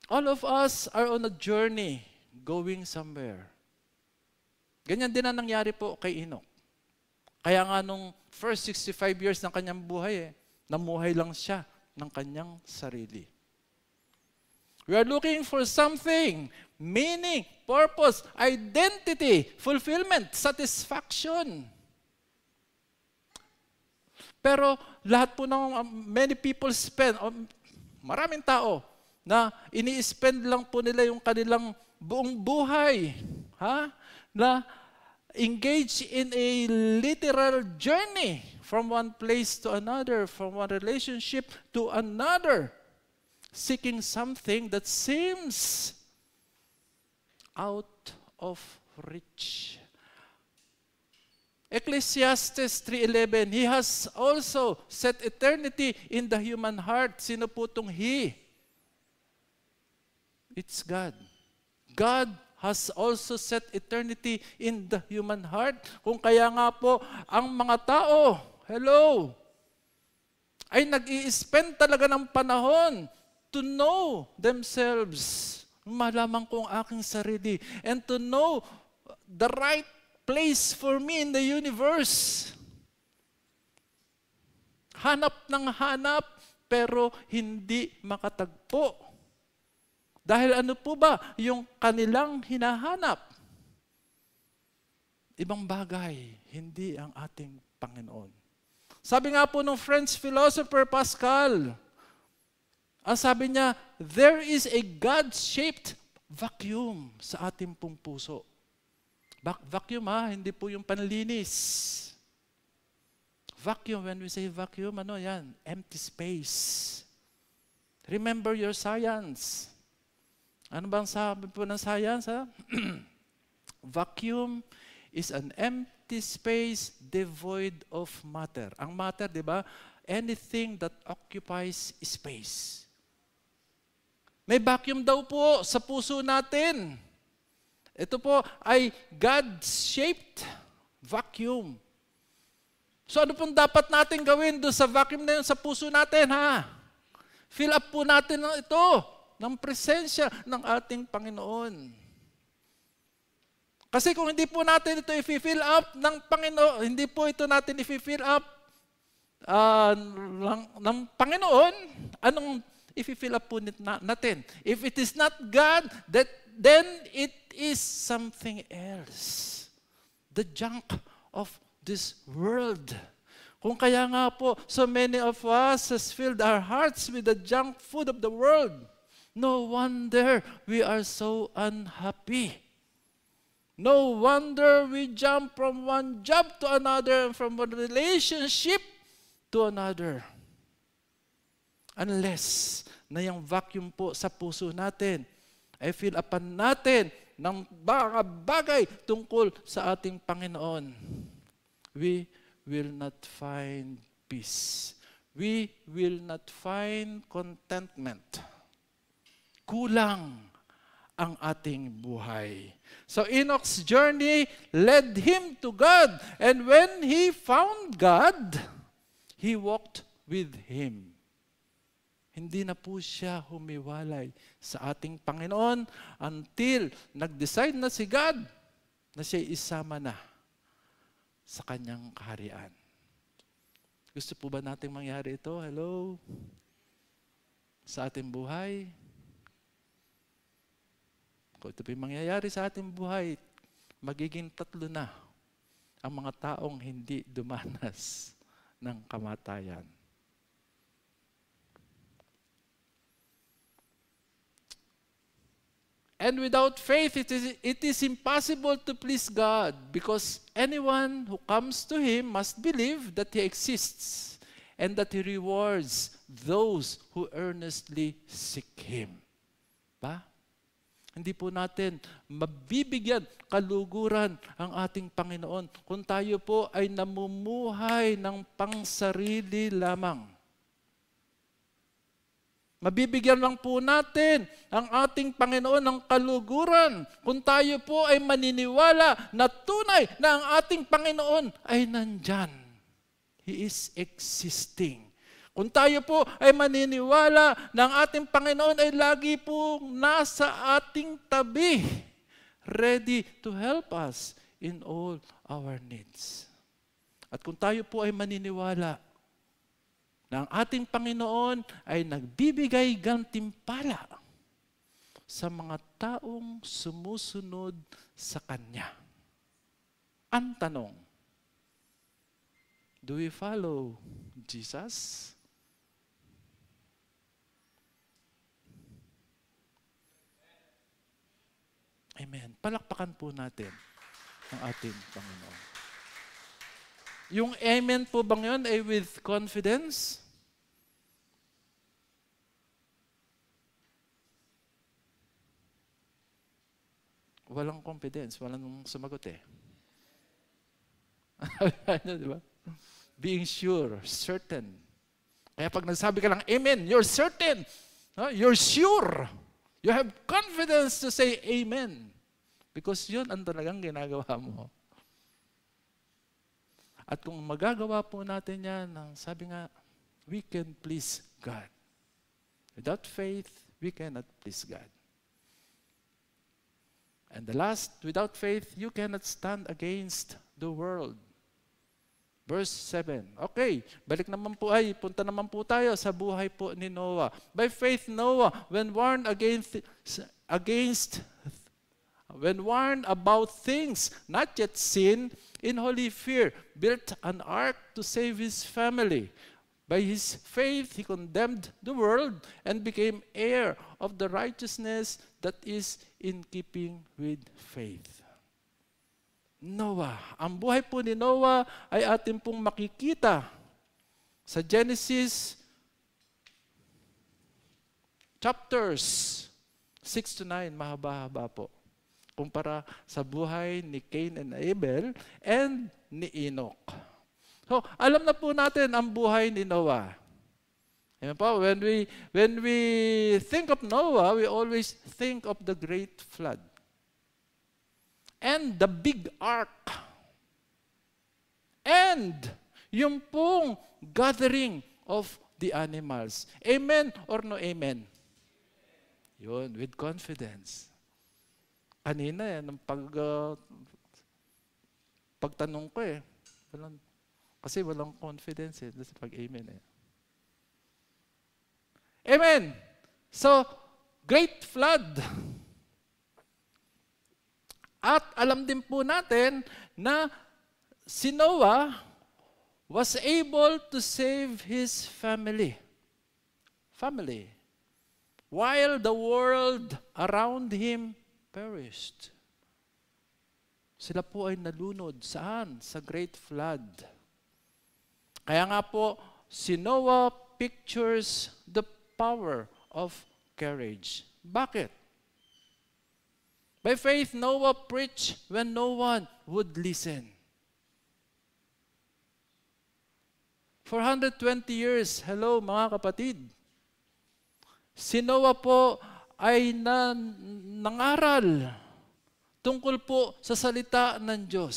All of us are on a journey going somewhere. Ganyan din ang nangyari po kay Enoch. Kaya nga nung first 65 years ng kanyang buhay, namuhay lang siya ng kanyang sarili. We are looking for something, meaning, purpose, identity, fulfillment, satisfaction. Pero lahat po ng many people spend, maraming tao, na ini-spend lang po nila yung kanilang buong buhay, na engage in a literal journey from one place to another, from one relationship to another, seeking something that seems out of reach. Ecclesiastes 3:11, He has also set eternity in the human heart. Sino po itong He? It's God. God has also set eternity in the human heart. Kung kaya nga po, ang mga tao, ay nag-i-spend talaga ng panahon to know themselves. Malaman ko ang aking sarili. And to know the right place for me in the universe. Hanap ng hanap, pero hindi makatagpo. Dahil ano po ba yung kanilang hinahanap? Ibang bagay, hindi ang ating Panginoon. Sabi nga po ng French philosopher Pascal, ang sabi niya, there is a God-shaped vacuum sa ating pong puso. Vacuum hindi po yung panlinis. Vacuum, when we say vacuum, yan? Empty space. Remember your science. Ano bang sabi po ng science? Vacuum is an empty space devoid of matter. Ang matter, di ba? Anything that occupies space. May vacuum daw po sa puso natin. Ito po ay God-shaped vacuum. So ano pong dapat natin gawin doon sa vacuum na yun sa puso natin, Fill up po natin ito ng presensya ng ating Panginoon. Kasi kung hindi po natin ito i-fill up ng Panginoon, hindi po ito natin i-fill up ng Panginoon, anong i-fill up po natin? If it is not God, then it is something else. The junk of this world. Kung kaya nga po, so many of us has filled our hearts with the junk food of the world. No wonder we are so unhappy. No wonder we jump from one job to another, from one relationship to another. Unless na yung vacuum po sa puso natin ay fill upan natin ng bagay tungkol sa ating Panginoon. We will not find peace. We will not find contentment. Kulang ang ating buhay. So Enoch's journey led him to God. And when he found God, he walked with Him. Hindi na po siya humiwalay sa ating Panginoon until nag-decide na si God na siya isama na sa kanyang kaharian. Gusto po ba nating mangyari ito? Hello? Sa ating buhay? Kung ito po yung mangyayari sa ating buhay, magiging tatlo na ang mga taong hindi dumanas ng kamatayan. And without faith, it is impossible to please God, because anyone who comes to Him must believe that He exists and that He rewards those who earnestly seek Him. Ba? Hindi po natin mabibigyan kaluguran ang ating Panginoon kung tayo po ay namumuhay ng pangsarili lamang. Mabibigyan lang po natin ang ating Panginoon ng kaluguran kung tayo po ay maniniwala na tunay na ang ating Panginoon ay nandyan. He is existing. Kung tayo po ay maniniwala na ang ating Panginoon ay lagi po nasa ating tabi, ready to help us in all our needs. At kung tayo po ay maniniwala na ang ating Panginoon ay nagbibigay gantimpala sa mga taong sumusunod sa Kanya. Ang tanong, do we follow Jesus? Amen. Palakpakan po natin ang ating Panginoon. Yung amen po bang yun ay with confidence? Walang confidence, walang sumagot eh. Ano, di ba? Being sure, certain. Kaya pag nagsabi ka ng amen, you're certain. You're sure. You have confidence to say amen. Because yun ang talagang ginagawa mo. At kung magagawa po natin yan, sabi nga, we can please God. Without faith, we cannot please God. And the last, without faith, you cannot stand against the world. Verse 7. Okay, balik naman po punta naman po tayo sa buhay po ni Noah. By faith, Noah, when warned about things not yet seen, in holy fear, built an ark to save his family. By his faith, he condemned the world and became heir of the righteousness that is in keeping with faith. Noah. Ang buhay po ni Noah ay atin pong makikita sa Genesis chapters 6 to 9. Mahaba-haba po. Kumpara sa buhay ni Cain and Abel and ni Enoch. So, alam na po natin ang buhay ni Noah. Amen po? When we think of Noah, we always think of the great flood. And the big ark. And yung pong gathering of the animals. Amen or no amen? Yun, with confidence. Kanina, nung pagtanong ko kasi walang confidence sa pag-amen Amen! So, great flood. At alam din po natin na si Noah was able to save his family. While the world around him perished. Sila po ay nalunod. Saan? Sa great flood. Kaya nga po, si Noah pictures the power of courage. Bakit? By faith, Noah preached when no one would listen. 420 years. Hello mga kapatid. Si Noah po ay nangaral tungkol po sa salita ng Diyos.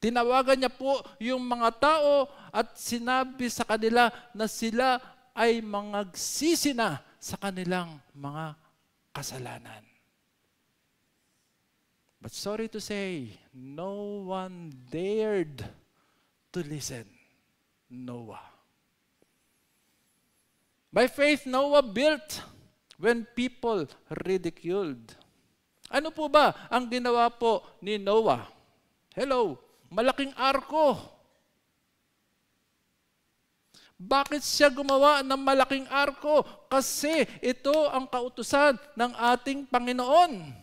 Tinawagan niya po yung mga tao at sinabi sa kanila na sila ay mangagsisi na sa kanilang mga kasalanan. But sorry to say, no one dared to listen. Noah. By faith, Noah built when people ridiculed. Ano po ba ang ginawa po ni Noah? Hello, malaking arko. Bakit siya gumawa ng malaking arko? Kasi ito ang kautusan ng ating Panginoon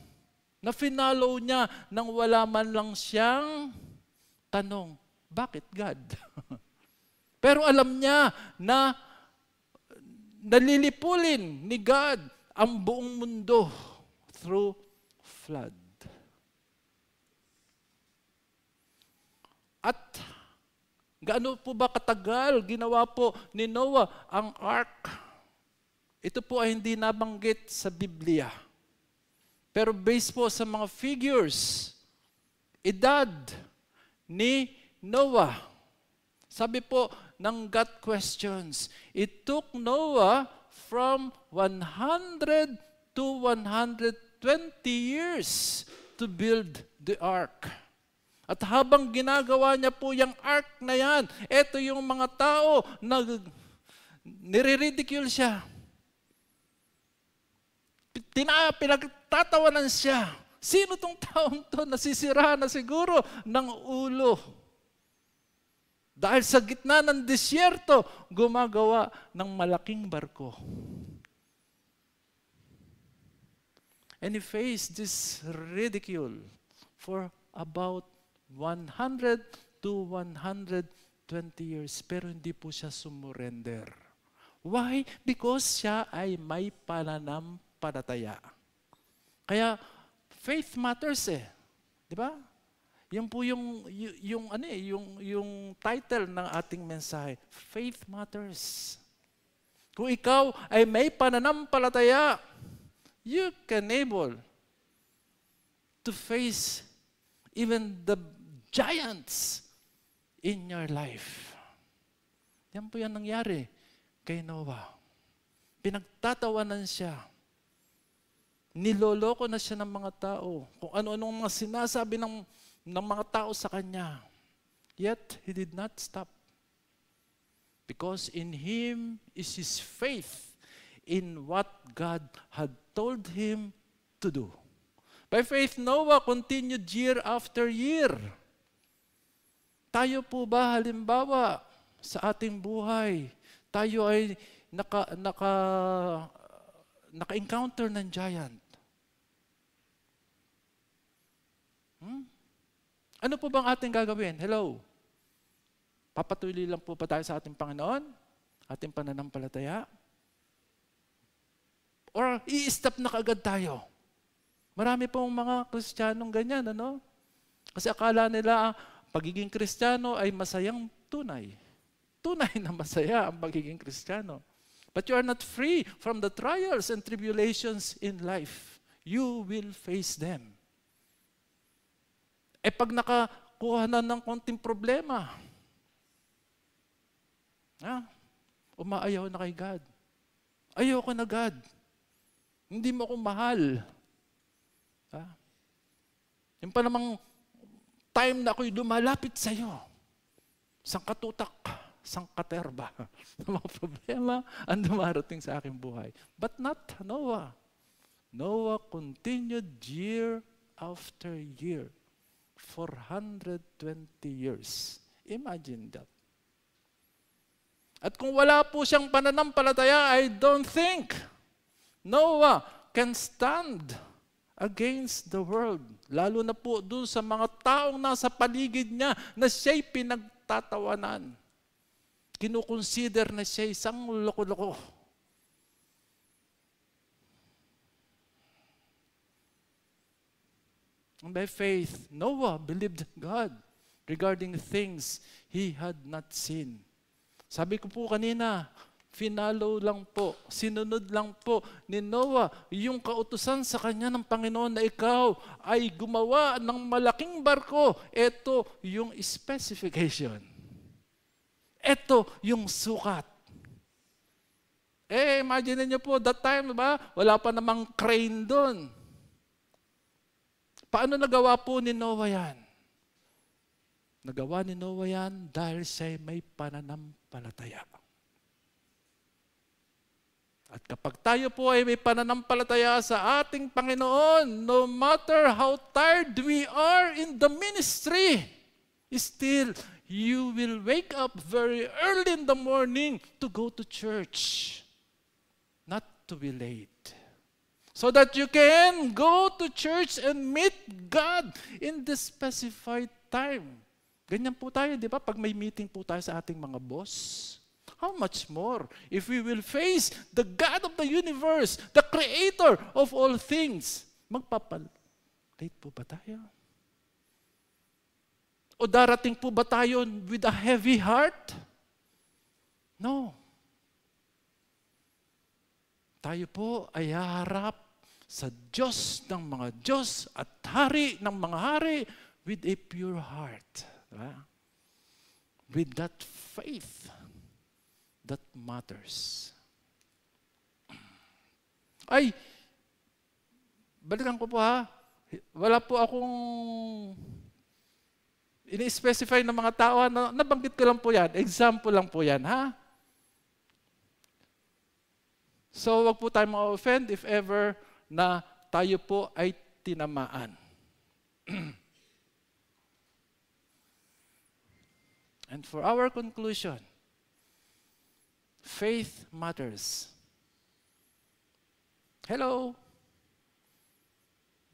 na finalo niya nang wala man lang siyang tanong, bakit God? Pero alam niya na nalilipulin ni God ang buong mundo through flood. At gaano po ba katagal ginawa po ni Noah ang ark? Ito po ay hindi nabanggit sa Biblia. Pero based po sa mga figures, edad ni Noah, sabi po ng God Questions, it took Noah from 100 to 120 years to build the ark. At habang ginagawa niya po yung ark na yan, eto yung mga tao na nire-ridicule siya. Pinagtatawanan siya. Sino tong taong to? Nasisira na siguro ng ulo. Dahil sa gitna ng disyerto, gumagawa ng malaking barko. And he faced this ridicule for about 100 to 120 years. Pero hindi po siya sumurrender. Why? Because siya ay may pananampalataya. Kaya, faith matters eh. Di ba? Yan po yung title ng ating mensahe. Faith matters. Kung ikaw ay may pananampalataya, you can able to face even the giants in your life. Yan po yan nangyari kay Noah. Pinagtatawanan siya. Niloloko na siya ng mga tao. Kung ano-anong mga sinasabi ng mga tao sa kanya. Yet, he did not stop. Because in him is his faith in what God had told him to do. By faith, Noah continued year after year. Tayo po ba, halimbawa, sa ating buhay, tayo ay naka-encounter ng giant. Ano po bang ating gagawin? Hello? Papatuloy lang po ba tayo sa ating Panginoon? Ating pananampalataya? Or i-stop na kaagad tayo? Marami pong mga Kristiyanong ganyan, ano? Kasi akala nila, pagiging Kristiyano ay masayang tunay. Tunay na masaya ang pagiging Kristiyano. But you are not free from the trials and tribulations in life. You will face them. Pag nakakuha na ng konting problema, umaayaw na kay God. Ayoko na God. Hindi mo ako mahal. Yung pa namang time na ako'y lumalapit sa iyo. Sangkatutak, sangkaterba. Mga problema ang dumarating sa aking buhay. But not Noah. Noah continued year after year. 420 years. Imagine that. At kung wala po siyang pananampalataya, I don't think Noah can stand against the world. Lalo na po doon sa mga taong nasa paligid niya na siya'y pinagtatawanan. Kinukonsider na siya'y isang loko-loko. And by faith, Noah believed God regarding things he had not seen. Sabi ko po kanina, finalo lang po, sinunod lang po ni Noah yung kautusan sa kanya ng Panginoon na ikaw ay gumawa ng malaking barko. Ito yung specification. Ito yung sukat. Imagine niyo po, that time, diba, wala pa namang crane doon. Paano nagawa po ni Noah yan? Nagawa ni Noah yan dahil siya may pananampalataya. At kapag tayo po ay may pananampalataya sa ating Panginoon, no matter how tired we are in the ministry, still, you will wake up very early in the morning to go to church, not to be late. So that you can go to church and meet God in the specified time. Ganyan po tayo, di ba? Pag may meeting po tayo sa ating mga boss, how much more if we will face the God of the universe, the creator of all things? Magpapalate po ba tayo? O darating po ba tayo with a heavy heart? No. Tayo po ay haharap sa Diyos ng mga Diyos at Hari ng mga Hari with a pure heart. Diba? With that faith that matters. Ay, balikan ko po ha. Wala po akong ini-specify ng mga tao. Nabanggit ko lang po yan. Example lang po yan, ha? So, wag po tayo ma-offend if ever na tayo po ay tinamaan. And for our conclusion, faith matters. Hello?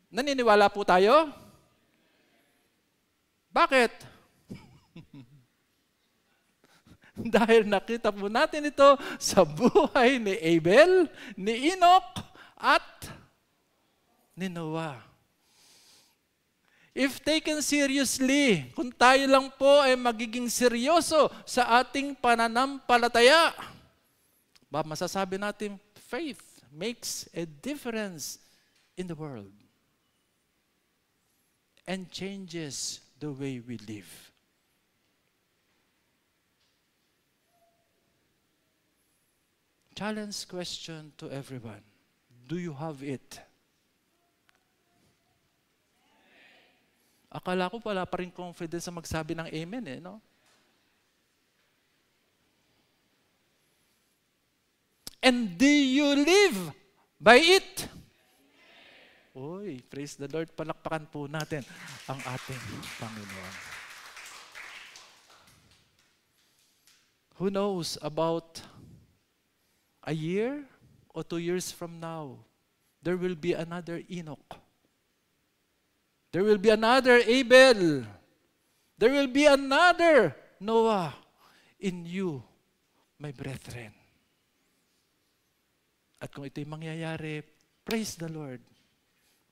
Naniniwala po tayo? Bakit? Dahil nakita po natin ito sa buhay ni Abel, ni Enoch, at ni Noah. If taken seriously, kung tayo lang po ay magiging seryoso sa ating pananampalataya, masasabi natin, faith makes a difference in the world and changes the way we live. Challenge question to everyone. Do you have it? Akala ko wala pa rin confidence sa magsabi ng amen no? And do you live by it? Uy, praise the Lord. Palakpakan po natin ang ating Panginoon. Who knows about a year or 2 years from now, there will be another Enoch. There will be another Abel. There will be another Noah in you, my brethren. At kung ito'y mangyayari, praise the Lord.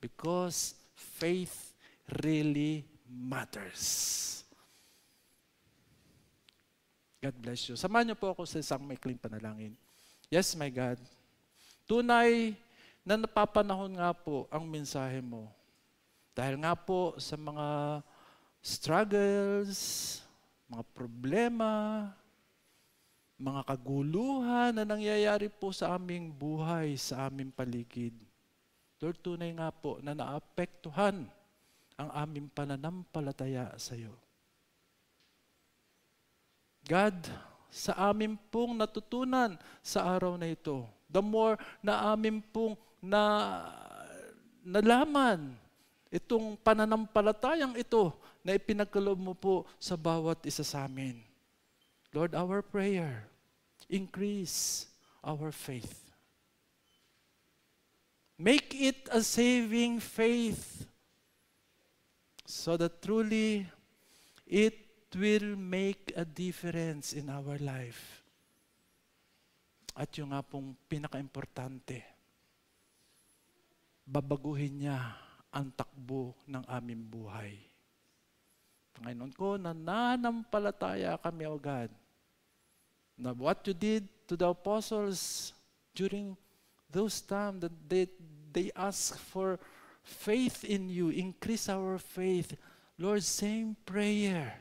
Because faith really matters. God bless you. Samahan niyo po ako sa isang maikling panalangin. Yes, my God. Tunay na napapanahon nga po ang mensahe mo. Dahil nga po sa mga struggles, mga problema, mga kaguluhan na nangyayari po sa aming buhay, sa aming paligid. Lord, tunay nga po na naapektuhan ang aming pananampalataya sa iyo. God, sa amin pong natutunan sa araw na ito, the more na amin pong nalaman itong pananampalatayang ito na ipinagkaloob mo po sa bawat isa sa amin. Lord, our prayer, increase our faith. Make it a saving faith so that truly it will make a difference in our life. At yung nga pong pinaka-importante, babaguhin niya ang takbo ng aming buhay. Panginoon ko, nananampalataya kami, O God, Now, what you did to the apostles during those times that they asked for faith in you, increase our faith. Lord, same prayer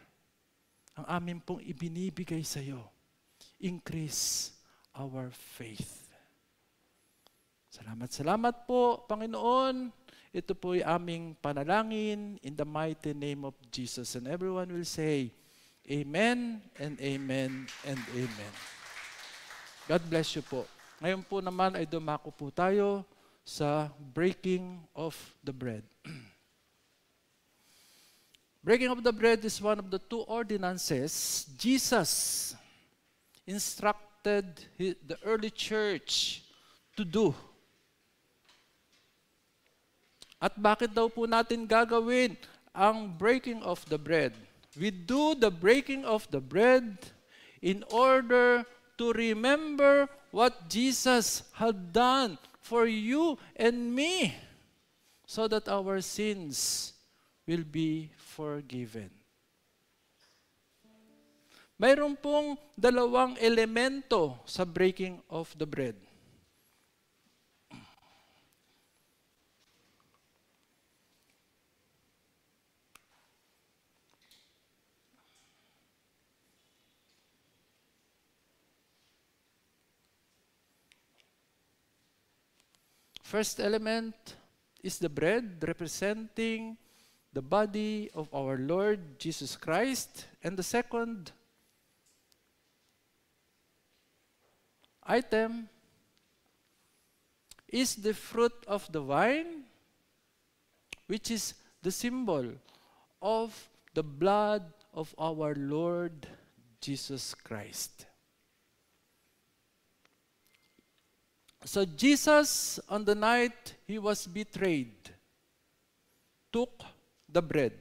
ang amin pong ibinibigay sa iyo. Increase our faith. Salamat po, Panginoon. Ito po ay aming panalangin in the mighty name of Jesus. And everyone will say, Amen and Amen and Amen. God bless you po. Ngayon po naman ay dumako po tayo sa breaking of the bread. Breaking of the bread is one of the two ordinances Jesus instructed the early church to do. At bakit daw po natin gagawin ang breaking of the bread? We do the breaking of the bread in order to remember what Jesus had done for you and me, so that our sins will be forgiven. Mayroon pong dalawang elemento sa breaking of the bread. First element is the bread, representing the body of our Lord Jesus Christ. And the second item is the fruit of the vine, which is the symbol of the blood of our Lord Jesus Christ. So Jesus, on the night he was betrayed, took the bread.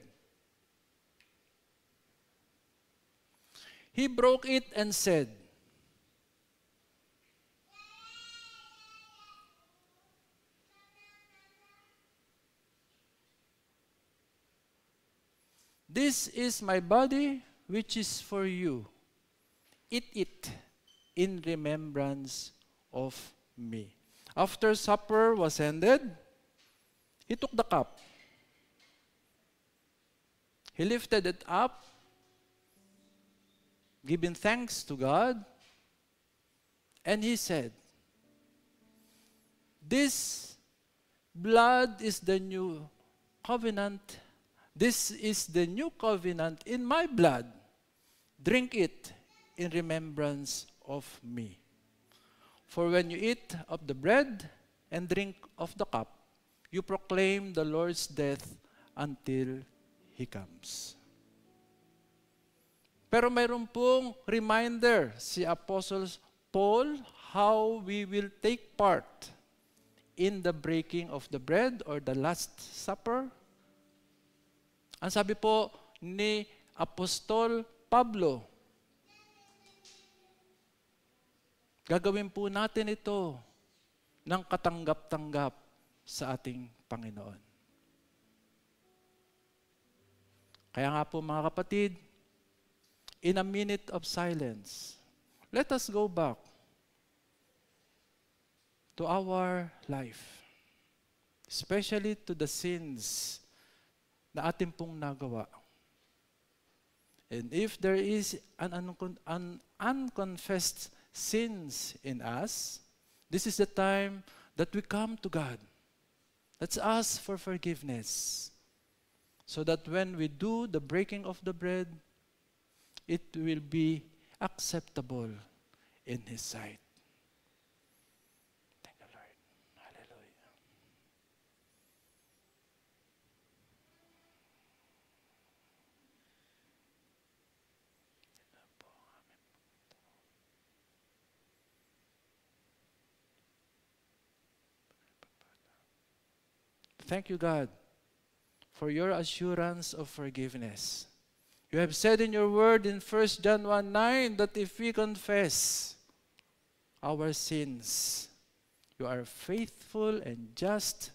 He broke it and said, "This is my body, which is for you. Eat it in remembrance of me." After supper was ended, he took the cup. He lifted it up, giving thanks to God, and he said, "This blood is the new covenant. This is the new covenant in my blood. Drink it in remembrance of me. For when you eat of the bread and drink of the cup, you proclaim the Lord's death until He comes." Pero mayroon pong reminder si Apostle Paul how we will take part in the breaking of the bread or the Last Supper. Ang sabi po ni Apostol Pablo, gagawin po natin ito ng katanggap-tanggap sa ating Panginoon. Kaya nga po mga kapatid, in a minute of silence, let us go back to our life, especially to the sins na ating pong nagawa. And if there is an unconfessed sins in us, this is the time that we come to God. Let's ask for forgiveness, so that when we do the breaking of the bread, it will be acceptable in His sight. Thank the Lord. Hallelujah. Thank you, God, for your assurance of forgiveness. You have said in your word in 1 John 1:9 that if we confess our sins, you are faithful and just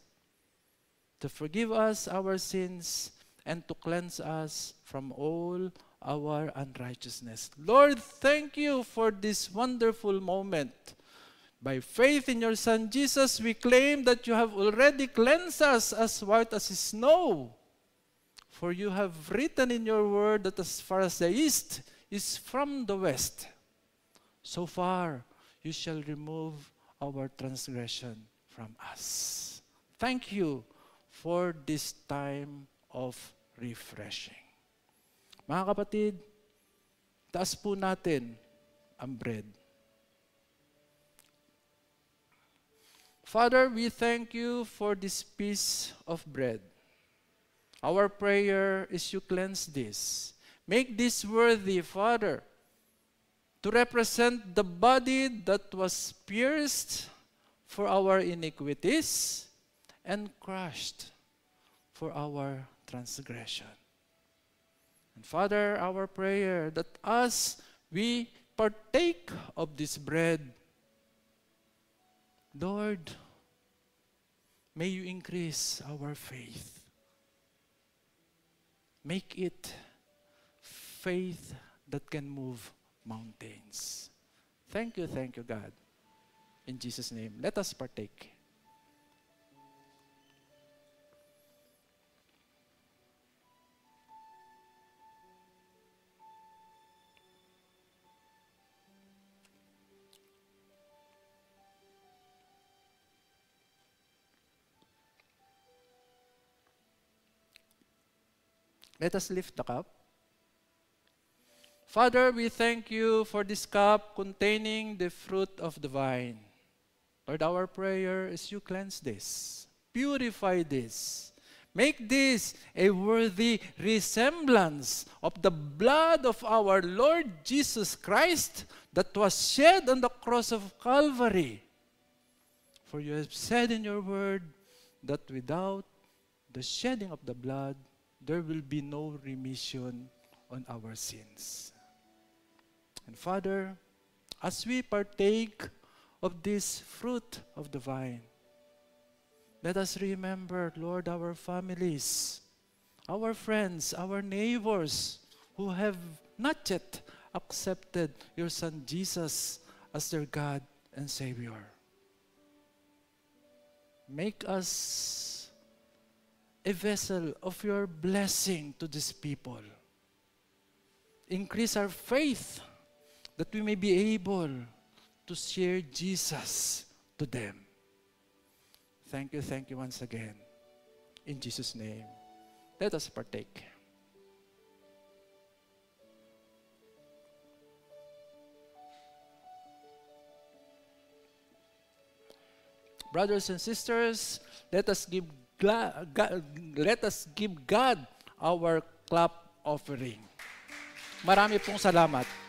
to forgive us our sins and to cleanse us from all our unrighteousness. Lord, thank you for this wonderful moment. By faith in your Son Jesus, we claim that you have already cleansed us as white as snow. For you have written in your word that as far as the east is from the west, so far you shall remove our transgression from us. Thank you for this time of refreshing. Mga kapatid, taas po natin ang bread. Father, we thank you for this piece of bread. Our prayer is you cleanse this. Make this worthy, Father, to represent the body that was pierced for our iniquities and crushed for our transgression. And Father, our prayer that as we partake of this bread, Lord, may you increase our faith. Make it faith that can move mountains. Thank you, God. In Jesus' name, let us partake. Let us lift the cup. Father, we thank you for this cup containing the fruit of the vine. Lord, our prayer is you cleanse this, purify this, make this a worthy resemblance of the blood of our Lord Jesus Christ that was shed on the cross of Calvary. For you have said in your word that without the shedding of the blood, there will be no remission on our sins. And Father, as we partake of this fruit of the vine, let us remember, Lord, our families, our friends, our neighbors who have not yet accepted your Son Jesus as their God and Savior. Make us a vessel of your blessing to these people. Increase our faith that we may be able to share Jesus to them. Thank you once again. In Jesus' name, let us partake. Brothers and sisters, let us give God our clap offering. Marami pong salamat.